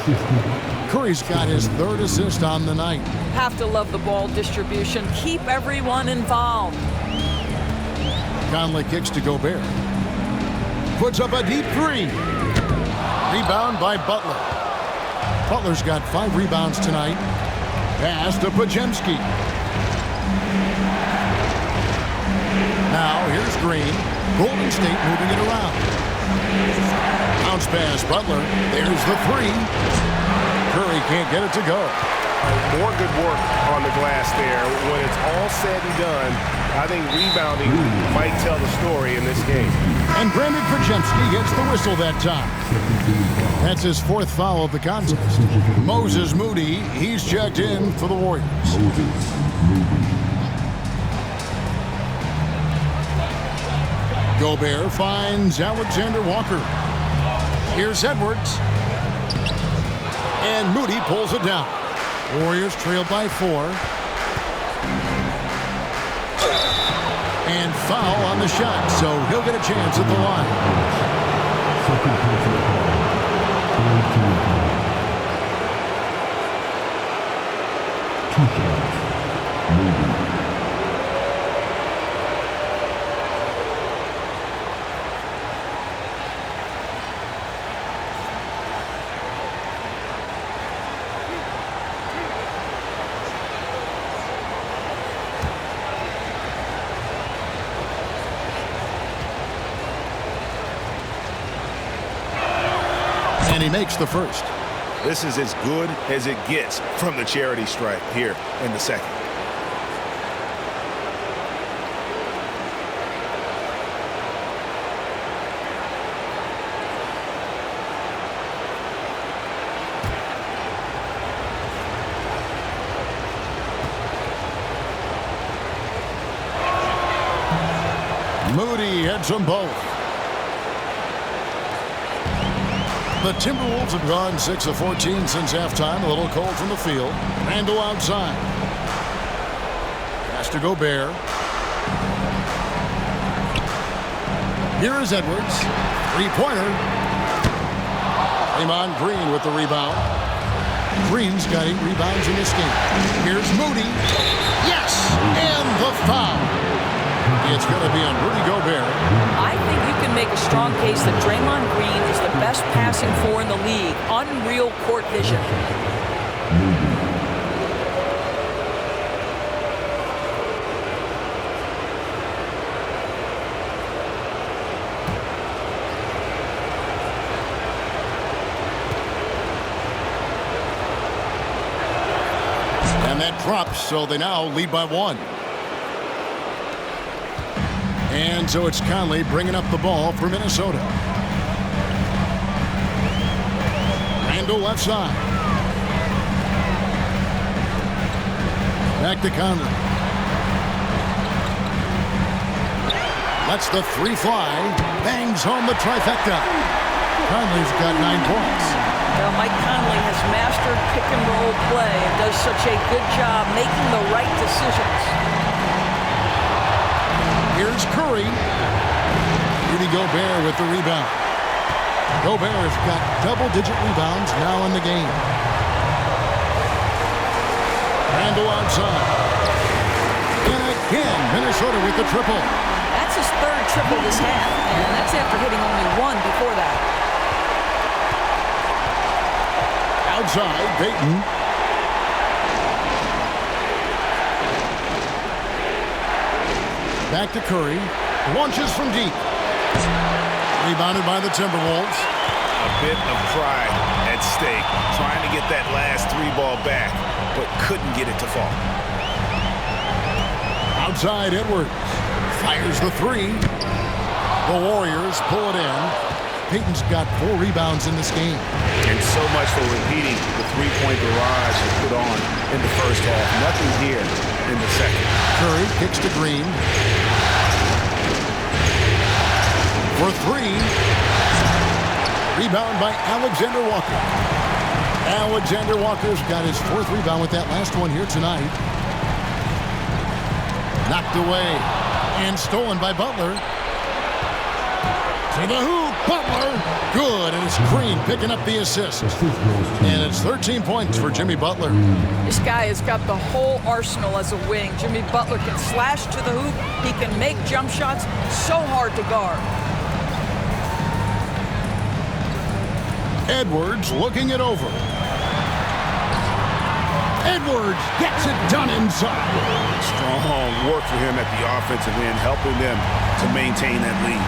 Speaker 1: Curry's got his 3rd assist on the night.
Speaker 2: Have to love the ball distribution. Keep everyone involved.
Speaker 1: Conley kicks to Gobert. Puts up a deep 3. Rebound by Butler. Butler's got 5 rebounds tonight. Pass to Podziemski. Now here's Green. Golden State moving it around. Bounce pass Butler. There's the 3. Curry can't get it to go.
Speaker 5: More good work on the glass there. When it's all said and done, I think rebounding might tell the story in this game.
Speaker 1: And Brandon Podziemski gets the whistle that time. That's his 4th foul of the contest. Moses Moody, he's checked in for the Warriors. Gobert finds Alexander Walker. Here's Edwards. And Moody pulls it down. Warriors trail by 4. And foul on the shot, so he'll get a chance at the line.
Speaker 8: Second personal foul. 2 shots. Moody.
Speaker 1: And he makes the first.
Speaker 3: This is as good as it gets from the charity stripe here in the second.
Speaker 1: Moody hits them both. The Timberwolves have gone 6 of 14 since halftime. A little cold from the field. Randle outside. Pass to Gobert. Here is Edwards. Three-pointer. Draymond Green with the rebound. Green's got 8 rebounds in this game. Here's Moody. Yes! And the foul. It's going to be on Rudy Gobert.
Speaker 2: I think you can make a strong case that Draymond Green is the best passing four in the league. Unreal court vision.
Speaker 1: And that drops, so they now lead by 1. And so it's Conley bringing up the ball for Minnesota. Randle left side. Back to Conley. Lets the 3 fly. Bangs home the trifecta. Conley's got 9 points.
Speaker 2: Well, Mike Conley has mastered pick-and-roll play and does such a good job making the right decisions.
Speaker 1: Here's Curry. Rudy Gobert with the rebound. Gobert's got double-digit rebounds now in the game. Randle outside. And again, Minnesota with the triple.
Speaker 2: That's his 3rd triple this half, and that's after hitting only 1 before that.
Speaker 1: Outside, Payton. Back to Curry. Launches from deep. Rebounded by the Timberwolves.
Speaker 3: A bit of pride at stake, trying to get that last 3 ball back, but couldn't get it to fall.
Speaker 1: Outside, Edwards. Fires the 3. The Warriors pull it in. Payton's got 4 rebounds in this game.
Speaker 5: And so much for repeating the 3-point barrage he put on in the first half. Nothing here in the second.
Speaker 1: Curry kicks to Green. For 3. Rebound by Alexander Walker. Alexander Walker's got his 4th rebound with that last one here tonight. Knocked away and stolen by Butler. To the hoop, Butler. Good, and it's Green picking up the assist. And it's 13 points for Jimmy Butler.
Speaker 2: This guy has got the whole arsenal as a wing. Jimmy Butler can slash to the hoop. He can make jump shots so hard to guard.
Speaker 1: Edwards looking it over. Edwards gets it done inside.
Speaker 5: Strong work for him at the offensive end, helping them to maintain that lead.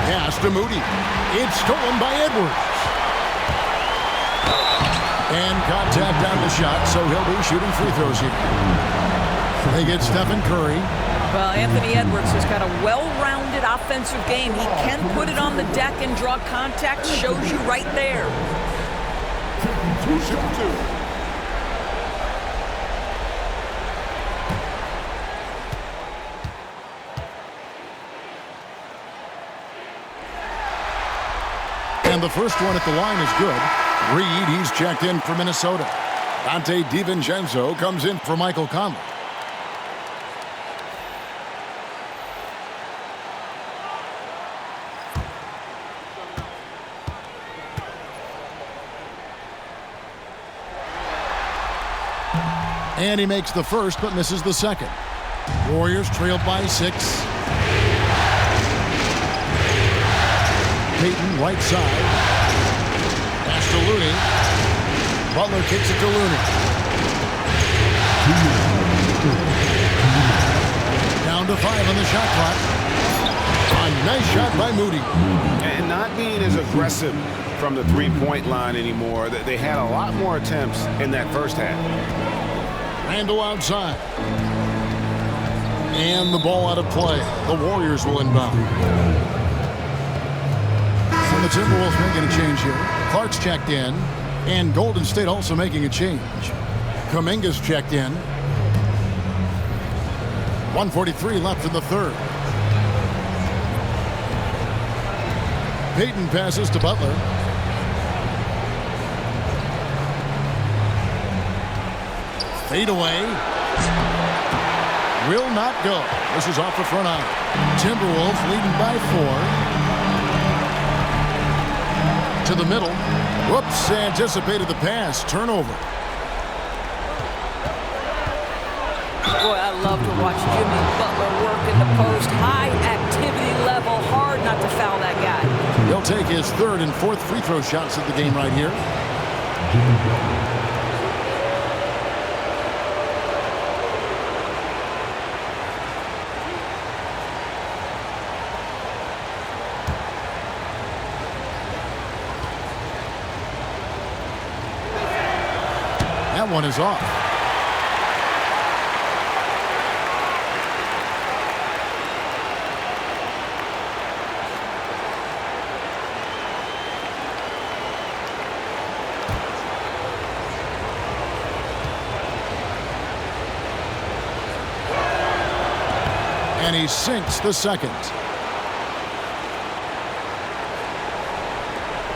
Speaker 1: Pass to Moody. It's stolen by Edwards. And contact on the shot, so he'll be shooting free throws here. They get Stephen Curry.
Speaker 2: Well, Anthony Edwards has got a well-rounded offensive game. He can put it on the deck and draw contact. Shows you right there.
Speaker 7: Shoot 2.
Speaker 1: And the first one at the line is good. Reed, he's checked in for Minnesota. Dante DiVincenzo comes in for Michael Conley. And he makes the first but misses the second. Warriors trailed by 6. Payton, right side. Pass to Looney. Butler kicks it to Looney. Down to 5 on the shot clock. A nice shot by Moody.
Speaker 5: And not being as aggressive from the three-point line anymore. They had a lot more attempts in that first half.
Speaker 1: Randle outside. And the ball out of play. The Warriors will inbound. And the Timberwolves making a change here. Clark's checked in. And Golden State also making a change. Kuminga's checked in. 1:43 left in the third. Payton passes to Butler. Fade away. Will not go. This is off the front iron. Timberwolves leading by 4. To the middle. Whoops, anticipated the pass. Turnover.
Speaker 2: Boy, I love to watch Jimmy Butler work in the post. High activity level. Hard not to foul that guy.
Speaker 1: He'll take his third and fourth free throw shots of the game right here.
Speaker 8: Jimmy Butler.
Speaker 1: That one is off. And he sinks the second.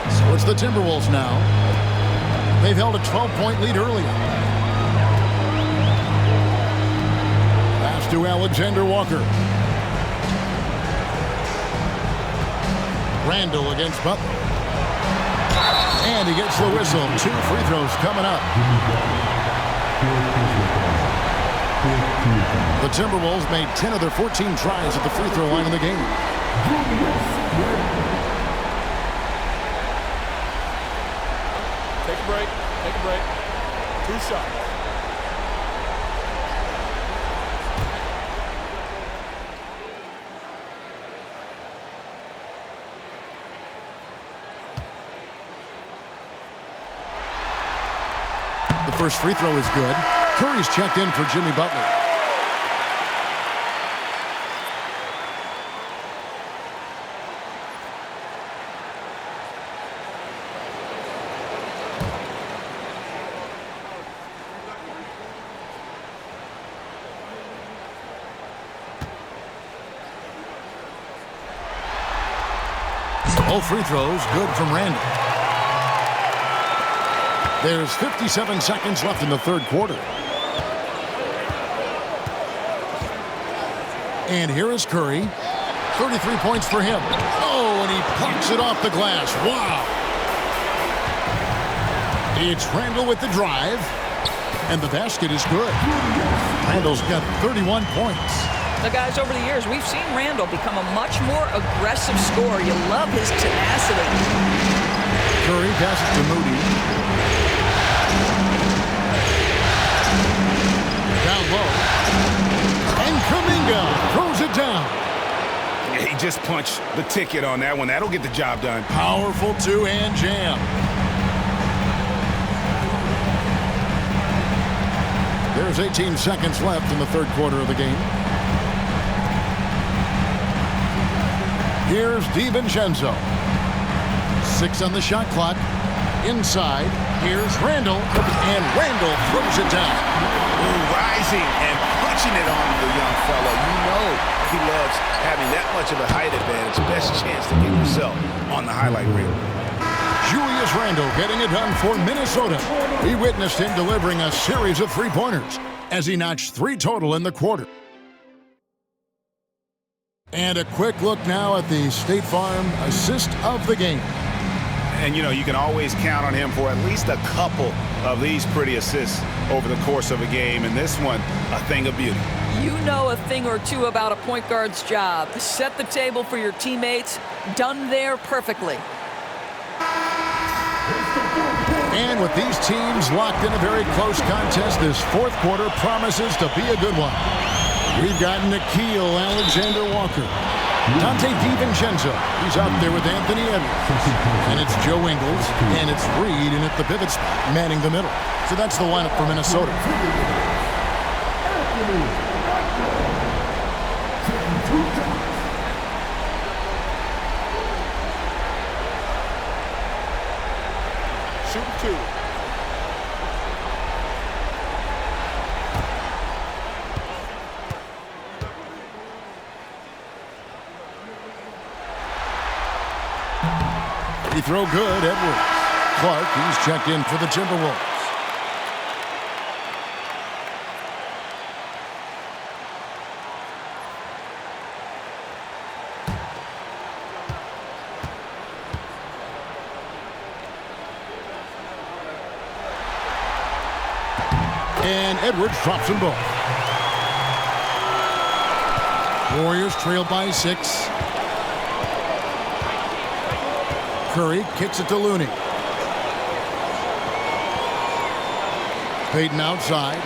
Speaker 1: So it's the Timberwolves now. They've held a 12-point lead earlier. Pass to Alexander Walker. Randle against Butler. And he gets the whistle. 2 free throws coming up. The Timberwolves made 10 of their 14 tries at the free throw line in the game.
Speaker 6: Take a break. Take a break. 2 shots.
Speaker 1: The first free throw is good. Curry's checked in for Jimmy Butler. Both free throws good from Randle. There's 57 seconds left in the third quarter. And here is Curry. 33 points for him. Oh, and he plucks it off the glass. Wow. It's Randle with the drive. And the basket is good. Randle's got 31 points.
Speaker 2: The guys, over the years, we've seen Randle become a much more aggressive scorer. You love his tenacity.
Speaker 1: Curry passes to Moody. Down low. And Kuminga throws it down.
Speaker 5: He just punched the ticket on that one. That'll get the job done.
Speaker 1: Powerful two-hand jam. There's 18 seconds left in the third quarter of the game. Here's DiVincenzo. 6 on the shot clock. Inside. Here's Randle. And Randle throws it down.
Speaker 3: Ooh, rising and punching it on the young fella. You know he loves having that much of a height advantage. Best chance to get himself on the highlight reel.
Speaker 1: Julius Randle getting it done for Minnesota. We witnessed him delivering a series of three-pointers as he notched 3 total in the quarter. And a quick look now at the State Farm assist of the game.
Speaker 5: And, you know, you can always count on him for at least a couple of these pretty assists over the course of a game. And this one, a thing of beauty.
Speaker 2: You know a thing or two about a point guard's job. Set the table for your teammates. Done there perfectly.
Speaker 1: And with these teams locked in a very close contest, this fourth quarter promises to be a good one. We've got Nickeil Alexander-Walker, Dante DiVincenzo. He's out there with Anthony Edwards. And it's Joe Ingles, and it's Reed, and at the pivot spot, manning the middle. So that's the lineup for Minnesota.
Speaker 6: Shoot 2.
Speaker 1: He throw good, Edwards. Clark, he's checked in for the Timberwolves. And Edwards drops them both. Warriors trail by 6. Curry kicks it to Looney. Payton outside.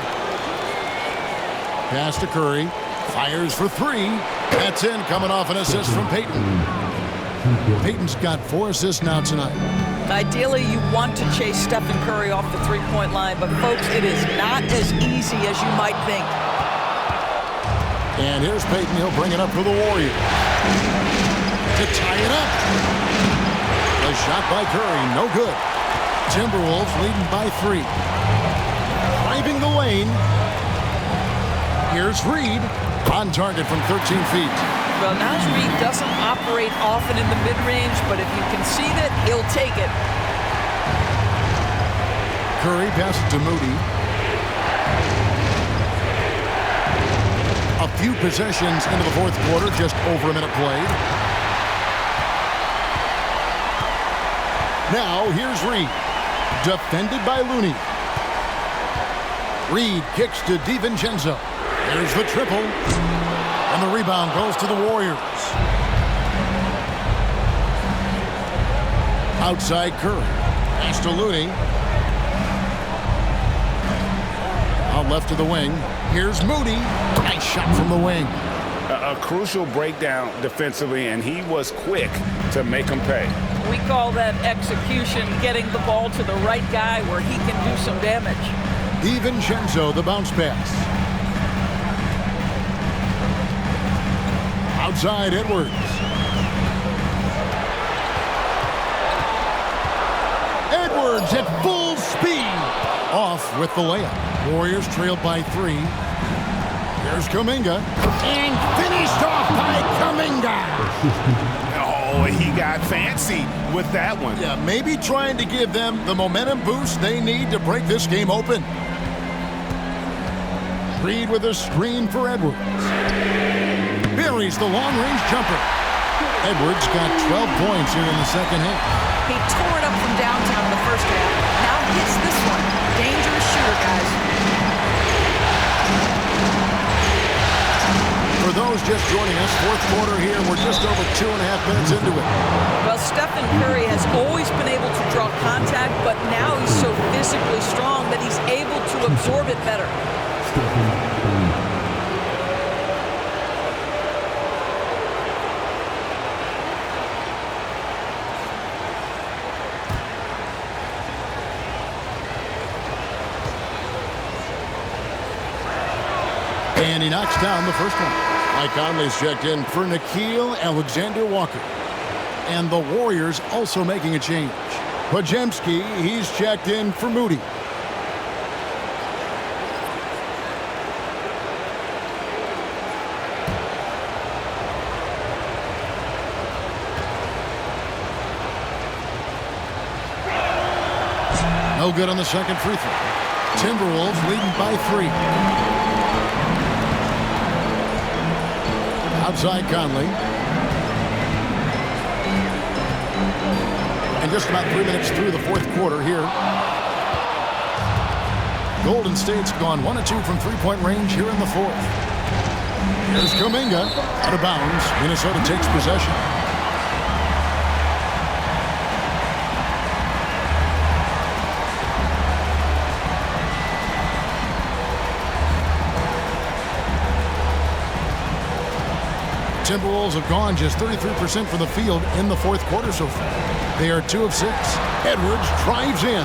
Speaker 1: Pass to Curry. Fires for 3. That's in, coming off an assist from Payton. Payton's got 4 assists now tonight.
Speaker 2: Ideally, you want to chase Stephen Curry off the three-point line, but folks, it is not as easy as you might think.
Speaker 1: And here's Payton. He'll bring it up for the Warriors. To tie it up. A shot by Curry, no good. Timberwolves leading by 3. Driving the lane. Here's Reed. On target from 13 feet.
Speaker 2: Well, Naz Reid doesn't operate often in the mid-range, but if you concede it, he'll take it.
Speaker 1: Curry passes to Moody. A few possessions into the fourth quarter, just over a minute played. Now, here's Reed. Defended by Looney. Reed kicks to DiVincenzo. There's the triple. And the rebound goes to the Warriors. Outside Curry. Pass to Looney. Out left to the wing. Here's Moody. Nice shot from the wing.
Speaker 5: A crucial breakdown defensively, and he was quick to make him pay.
Speaker 2: We call that execution, getting the ball to the right guy where he can do some damage.
Speaker 1: DiVincenzo, the bounce pass. Outside Edwards. Edwards at full speed. Off with the layup. Warriors trailed by 3. Here's Kuminga. And finished off by Kuminga.
Speaker 5: Oh, he got fancy with that one.
Speaker 1: Yeah, maybe trying to give them the momentum boost they need to break this game open. Reed with a screen for Edwards. Buries the long-range jumper. Edwards got 12 points here in the second half.
Speaker 2: He tore it up from downtown in the first half. Now hits this one. Dangerous shooter, guys.
Speaker 1: For those just joining us, fourth quarter here. We're just over 2.5 minutes into it.
Speaker 2: Well, Stephen Curry has always been able to draw contact, but now he's so physically strong that he's able to absorb it better.
Speaker 1: And he knocks down the first one. Mike Conley's checked in for Nickeil Alexander-Walker. And the Warriors also making a change. Podziemski, he's checked in for Moody. No good on the second free throw. Timberwolves leading by 3. Outside Conley. And just about 3 minutes through the fourth quarter here. Golden State's gone 1 of 2 from three-point range here in the fourth. Here's Kuminga out of bounds. Minnesota takes possession. Timberwolves have gone just 33% from the field in the fourth quarter so far. They are 2 of 6. Edwards drives in.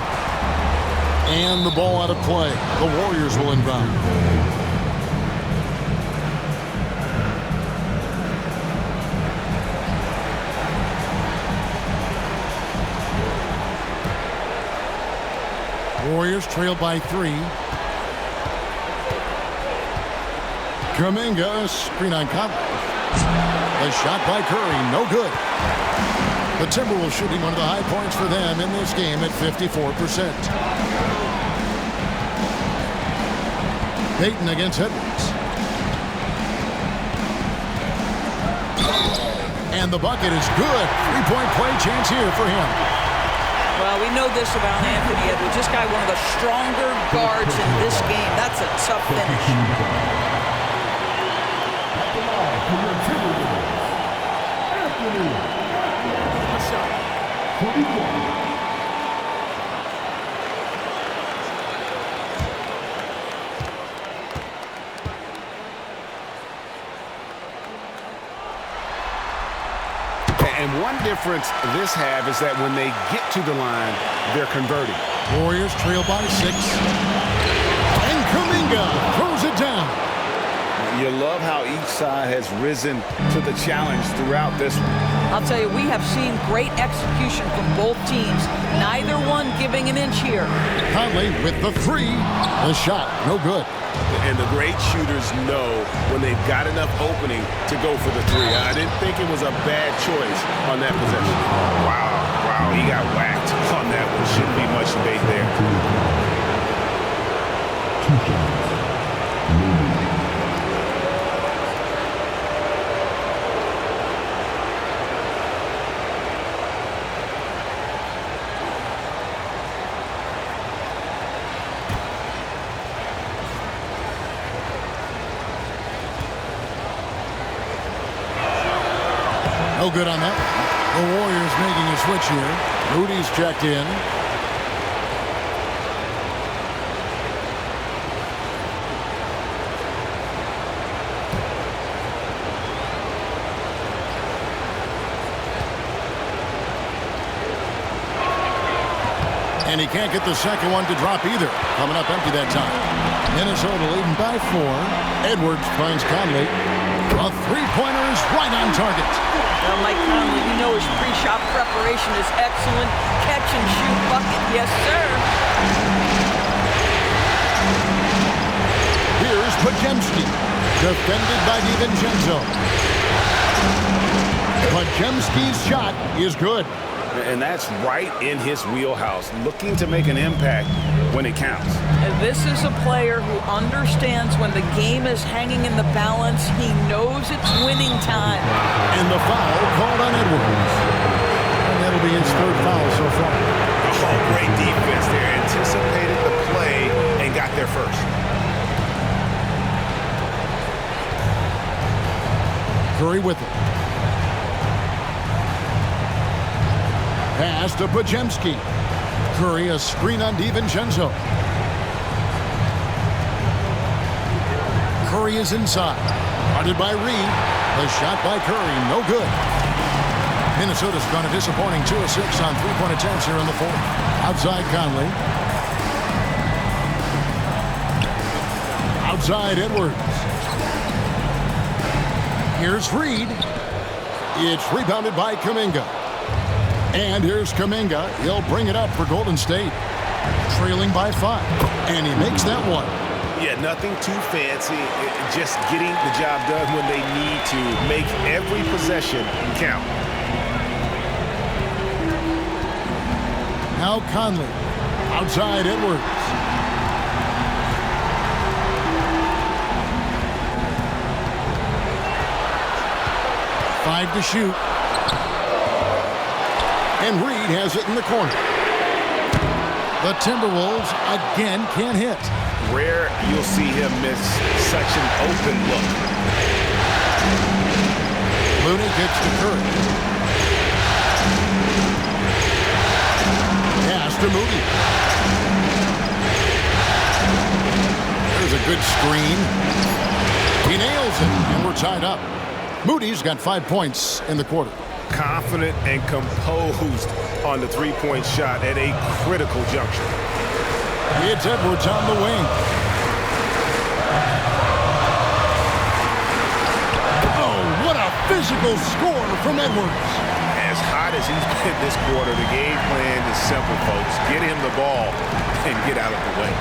Speaker 1: And the ball out of play. The Warriors will inbound. Warriors trail by 3. Kuminga, screen on Conley. A shot by Curry, no good. The Timberwolves shooting one of the high points for them in this game at 54%. Payton against Edwards. And the bucket is good. Three-point play chance here for him.
Speaker 2: Well, we know this about Anthony Edwards. This guy, one of the stronger guards in this game. That's a tough finish.
Speaker 5: And one difference this half is that when they get to the line, they're converting.
Speaker 1: Warriors trail by 6. And Kuminga throws it down.
Speaker 3: You love how each side has risen to the challenge throughout this one.
Speaker 2: I'll tell you, we have seen great execution from both teams. Neither one giving an inch here.
Speaker 1: Conley with the 3. The shot, no good.
Speaker 5: And the great shooters know when they've got enough opening to go for the 3. I didn't think it was a bad choice on that possession. Wow, he got whacked on that one. Shouldn't be much debate there.
Speaker 8: 2 shots.
Speaker 1: No good on that. The Warriors making a switch here. Moody's checked in. And he can't get the second one to drop either. Coming up empty that time. Minnesota leading by 4. Edwards finds Conley. A three-pointer is right on target.
Speaker 2: Well, Mike Conley, we know his pre-shot preparation is excellent. Catch and shoot bucket, yes, sir.
Speaker 1: Here's Podziemski, defended by DiVincenzo. Podziemski's shot is good.
Speaker 5: And that's right in his wheelhouse, looking to make an impact when it counts.
Speaker 2: And this is a player who understands when the game is hanging in the balance. He knows it's winning time.
Speaker 1: And the foul called on Edwards. And that'll be his 3rd foul so far.
Speaker 5: Oh, great defense there. Anticipated the play and got there first.
Speaker 1: Curry with it. Pass to Podziemski. Curry, a screen on DiVincenzo. Curry is inside. Guarded by Reed. The shot by Curry, no good. Minnesota's gone a disappointing 2 of 6 on three-point attempts here in the fourth. Outside Conley. Outside Edwards. Here's Reed. It's rebounded by Kuminga. And here's Kuminga. He'll bring it up for Golden State. Trailing by 5. And he makes that one.
Speaker 5: Yeah, nothing too fancy. Just getting the job done when they need to. Make every possession count.
Speaker 1: Now Conley. Outside Edwards. Five to shoot. And Reed has it in the corner. The Timberwolves again can't hit.
Speaker 5: Rare you'll see him miss such an open look.
Speaker 1: Looney gets to Curry. Pass to Moody. There's a good screen. He nails it, and we're tied up. Moody's got 5 points in the quarter.
Speaker 5: Confident and composed on the three-point shot at a critical juncture.
Speaker 1: It's Edwards on the wing. Oh, what a physical score from Edwards.
Speaker 5: As hot as he's been this quarter, the game plan is simple, folks. Get him the ball and get out of the way.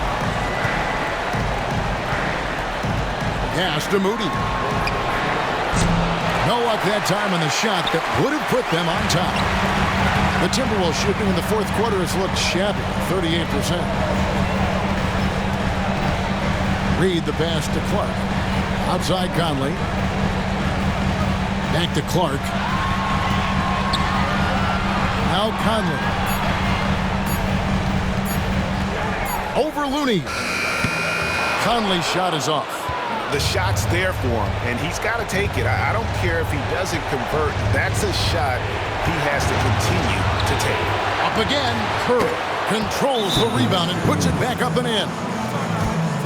Speaker 1: Pass to Moody. No luck that time on the shot that would have put them on top. The Timberwolves shooting in the fourth quarter has looked shabby, 38%. Reed the pass to Clark. Outside Conley. Back to Clark. Now Conley. Over Looney. Conley's shot is off.
Speaker 5: The shot's there for him, and he's got to take it. I don't care if he doesn't convert. That's a shot he has to continue to take.
Speaker 1: Up again. Curry controls the rebound and puts it back up and in.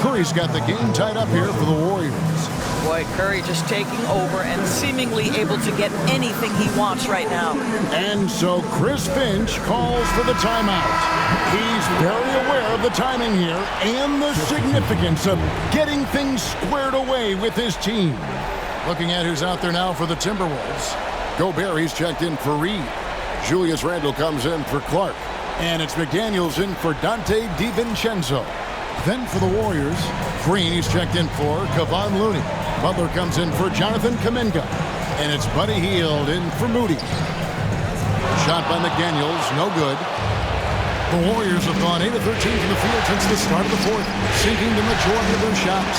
Speaker 1: Curry's got the game tied up here for the Warriors.
Speaker 2: Boy, Curry just taking over and seemingly able to get anything he wants right now.
Speaker 1: And so Chris Finch calls for the timeout. He's very aware of the timing here and the significance of getting things squared away with his team. Looking at who's out there now for the Timberwolves. Gobert, he's checked in for Reed. Julius Randle comes in for Clark. And it's McDaniels in for Dante DiVincenzo. Then for the Warriors, Green, he's checked in for Kevon Looney. Butler comes in for Jonathan Kuminga. And it's Buddy Hield in for Moody. Shot by McDaniels, no good. The Warriors have gone 8 of 13 from the field since the start of the fourth, sinking the majority of their shots.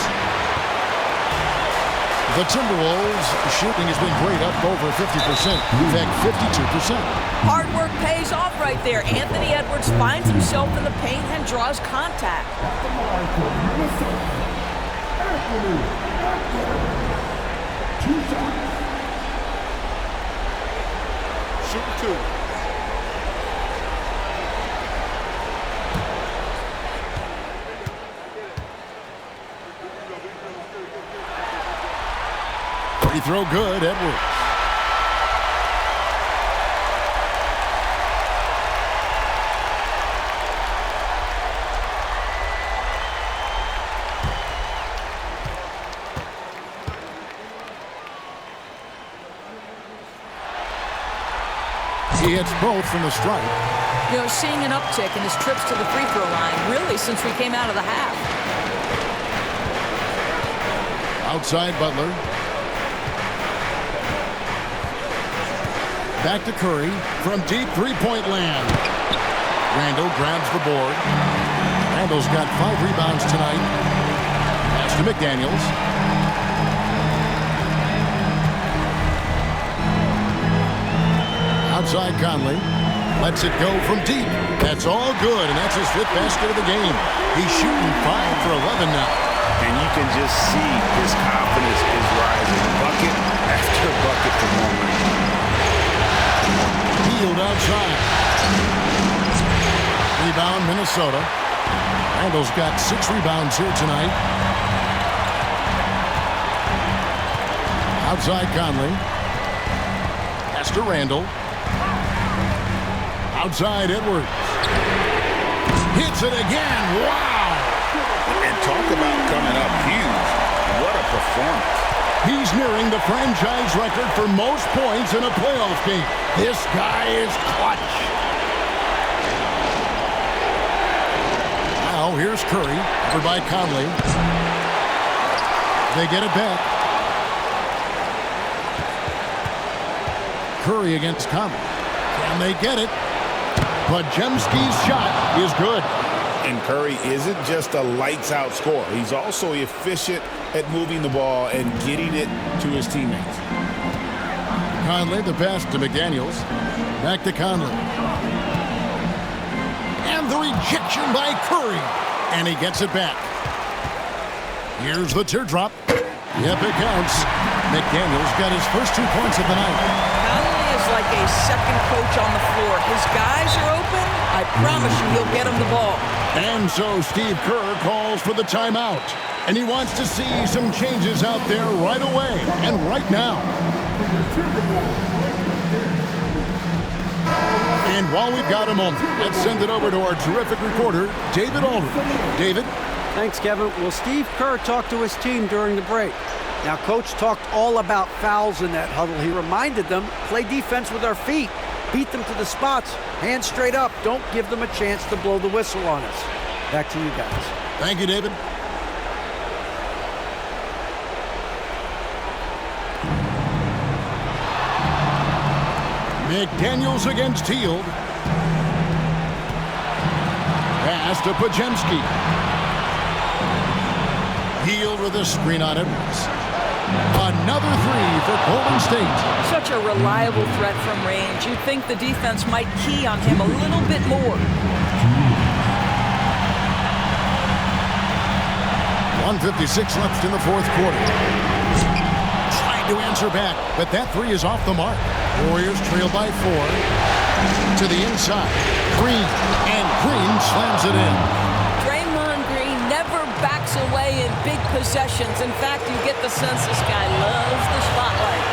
Speaker 1: The Timberwolves shooting has been great, up over 50%. In fact, 52%.
Speaker 2: Hard work pays off right there. Anthony Edwards finds himself in the paint and draws contact.
Speaker 6: Shoot two.
Speaker 1: Free throw good, Edwards. He hits both from the stripe.
Speaker 2: You know, seeing an uptick in his trips to the free throw line, really, since we came out of the half.
Speaker 1: Outside Butler. Back to Curry from deep three-point land. Randle grabs the board. Randle's got 5 rebounds tonight. Pass to McDaniels. Outside Conley. Lets it go from deep. That's all good, and that's his 5th basket of the game. He's shooting 5 for 11 now.
Speaker 5: And you can just see his confidence is rising. Bucket after bucket for moment.
Speaker 1: Hield outside. Rebound, Minnesota. Randle's got 6 rebounds here tonight. Outside Conley. Pass to Randle. Outside Edwards. Hits it again. Wow!
Speaker 3: And talk about coming up huge. What a performance.
Speaker 1: He's nearing the franchise record for most points in a playoff game. This guy is clutch. Now here's Curry, over by Conley. They get it back. Curry against Conley. Can they get it? Podziemski's shot is good.
Speaker 3: And Curry isn't just a lights-out scorer. He's also efficient at moving the ball and getting it to his teammates.
Speaker 1: Conley, the pass to McDaniels. Back to Conley. And the rejection by Curry. And he gets it back. Here's the teardrop. Yep, it counts. McDaniels got his first 2 points of the night.
Speaker 2: Conley is like a second coach on the floor. His guys are open. I promise you he'll get him the ball.
Speaker 1: And so Steve Kerr calls for the timeout. And he wants to see some changes out there right away and right now. And while we've got a moment, let's send it over to our terrific reporter, David Aldridge. David?
Speaker 4: Thanks, Kevin. Well, Steve Kerr talked to his team during the break. Now, Coach talked all about fouls in that huddle. He reminded them, play defense with our feet. Beat them to the spots. Hands straight up. Don't give them a chance to blow the whistle on us. Back to you guys.
Speaker 1: Thank you, David. McDaniels against Hield. Pass to Podziemski. Hield with a screen on Edwards. Another three for Golden State.
Speaker 2: Such a reliable threat from range. You'd think the defense might key on him a little bit more.
Speaker 1: 1:56 left in the fourth quarter. Trying to answer back, but that three is off the mark. Warriors trail by 4. To the inside. Green, and Green slams it in.
Speaker 2: Draymond Green never backs away in big possessions. In fact, you get the sense this guy loves the spotlight.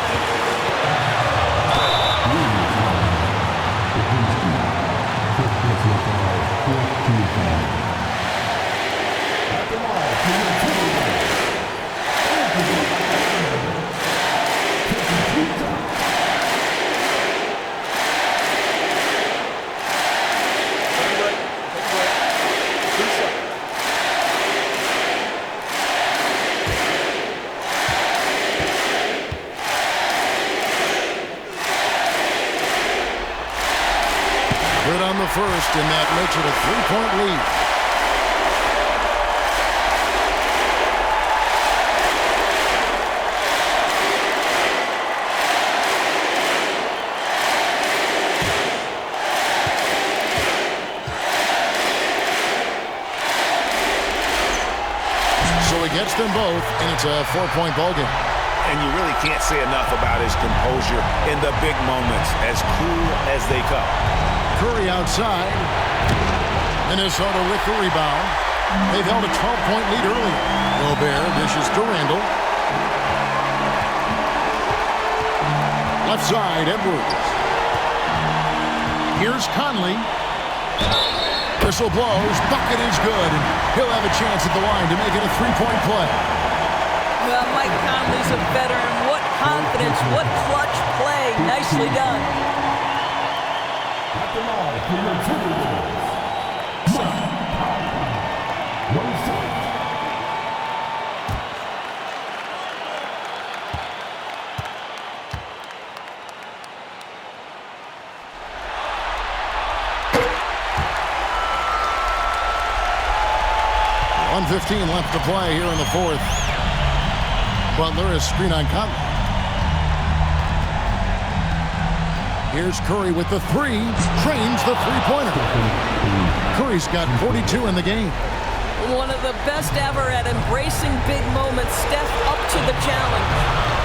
Speaker 1: First, and that makes it a 3-point lead. So he gets them both, and it's a 4-point ballgame.
Speaker 3: And you really can't say enough about his composure in the big moments, as cool as they come.
Speaker 1: Curry outside. Minnesota with the rebound. They've held a 12-point lead early. Gobert dishes to Randall. Left side, Edwards. Here's Conley. Whistle blows. Bucket is good. And he'll have a chance at the line to make it a 3-point play.
Speaker 2: Well, Mike Conley's a veteran. What confidence. What clutch play. Nicely done.
Speaker 8: At the line for your Timberwolves, Mike Conley.
Speaker 1: 1:15 left to play here in the fourth. Butler is screen on Conley. Here's Curry with the three. Trains the three-pointer. Curry's got 42 in the game.
Speaker 2: One of the best ever at embracing big moments. Steph up to the challenge.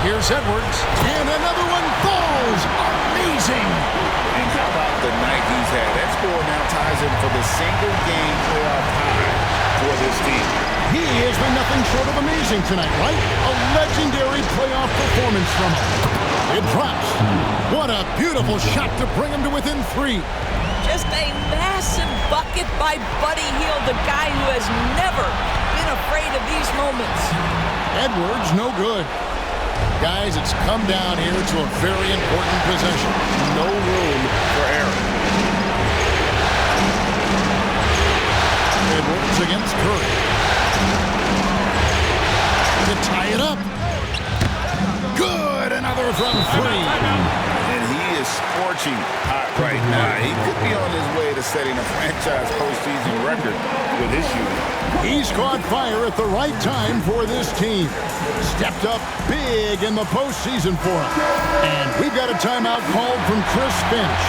Speaker 1: Here's Edwards. And another one falls. Amazing.
Speaker 3: And how about the night he's had? That score now ties him for the single-game playoff high for this team.
Speaker 1: He has been nothing short of amazing tonight, right? A legendary playoff performance from him. It drops. What a beautiful shot to bring him to within 3.
Speaker 2: Just a massive bucket by Buddy Hield, the guy who has never been afraid of these moments.
Speaker 1: Edwards, no good. Guys, it's come down here to a very important possession.
Speaker 3: No room for error.
Speaker 1: Edwards against Curry. To tie it up. Good, another from 3.
Speaker 3: And he is is scorching hot right now. He could be on his way to setting a franchise postseason record with his shooting.
Speaker 1: He's caught fire at the right time for this team. Stepped up big in the postseason for him. And we've got a timeout called from Chris Finch.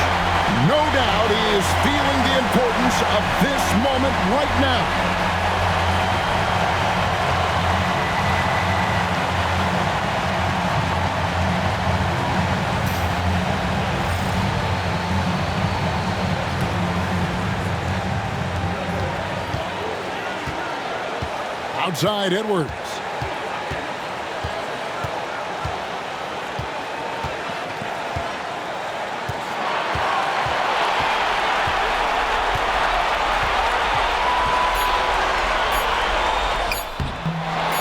Speaker 1: No doubt he is feeling the importance of this moment right now. Outside Edwards.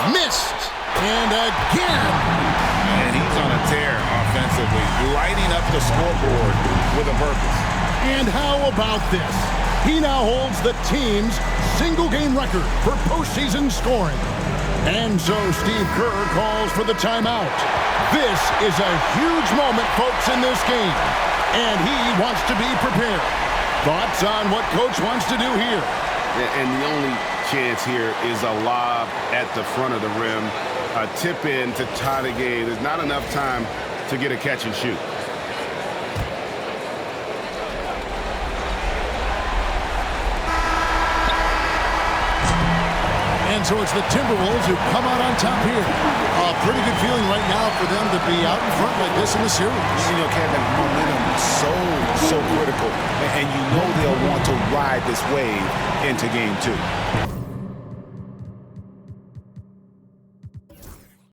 Speaker 1: Missed. And again.
Speaker 3: And he's on a tear offensively, lighting up the scoreboard with a purpose.
Speaker 1: And how about this? He now holds the team's single-game record for postseason scoring. And so Steve Kerr calls for the timeout. This is a huge moment, folks, in this game. And he wants to be prepared. Thoughts on what Coach wants to do here?
Speaker 5: And the only chance here is a lob at the front of the rim. A tip in to tie the game. There's not enough time to get a catch and shoot.
Speaker 1: And so it's the Timberwolves who come out on top here. A pretty good feeling right now for them to be out in front like this in the series.
Speaker 3: You know, Kevin, momentum is so critical. And you know they'll want to ride this wave into game 2.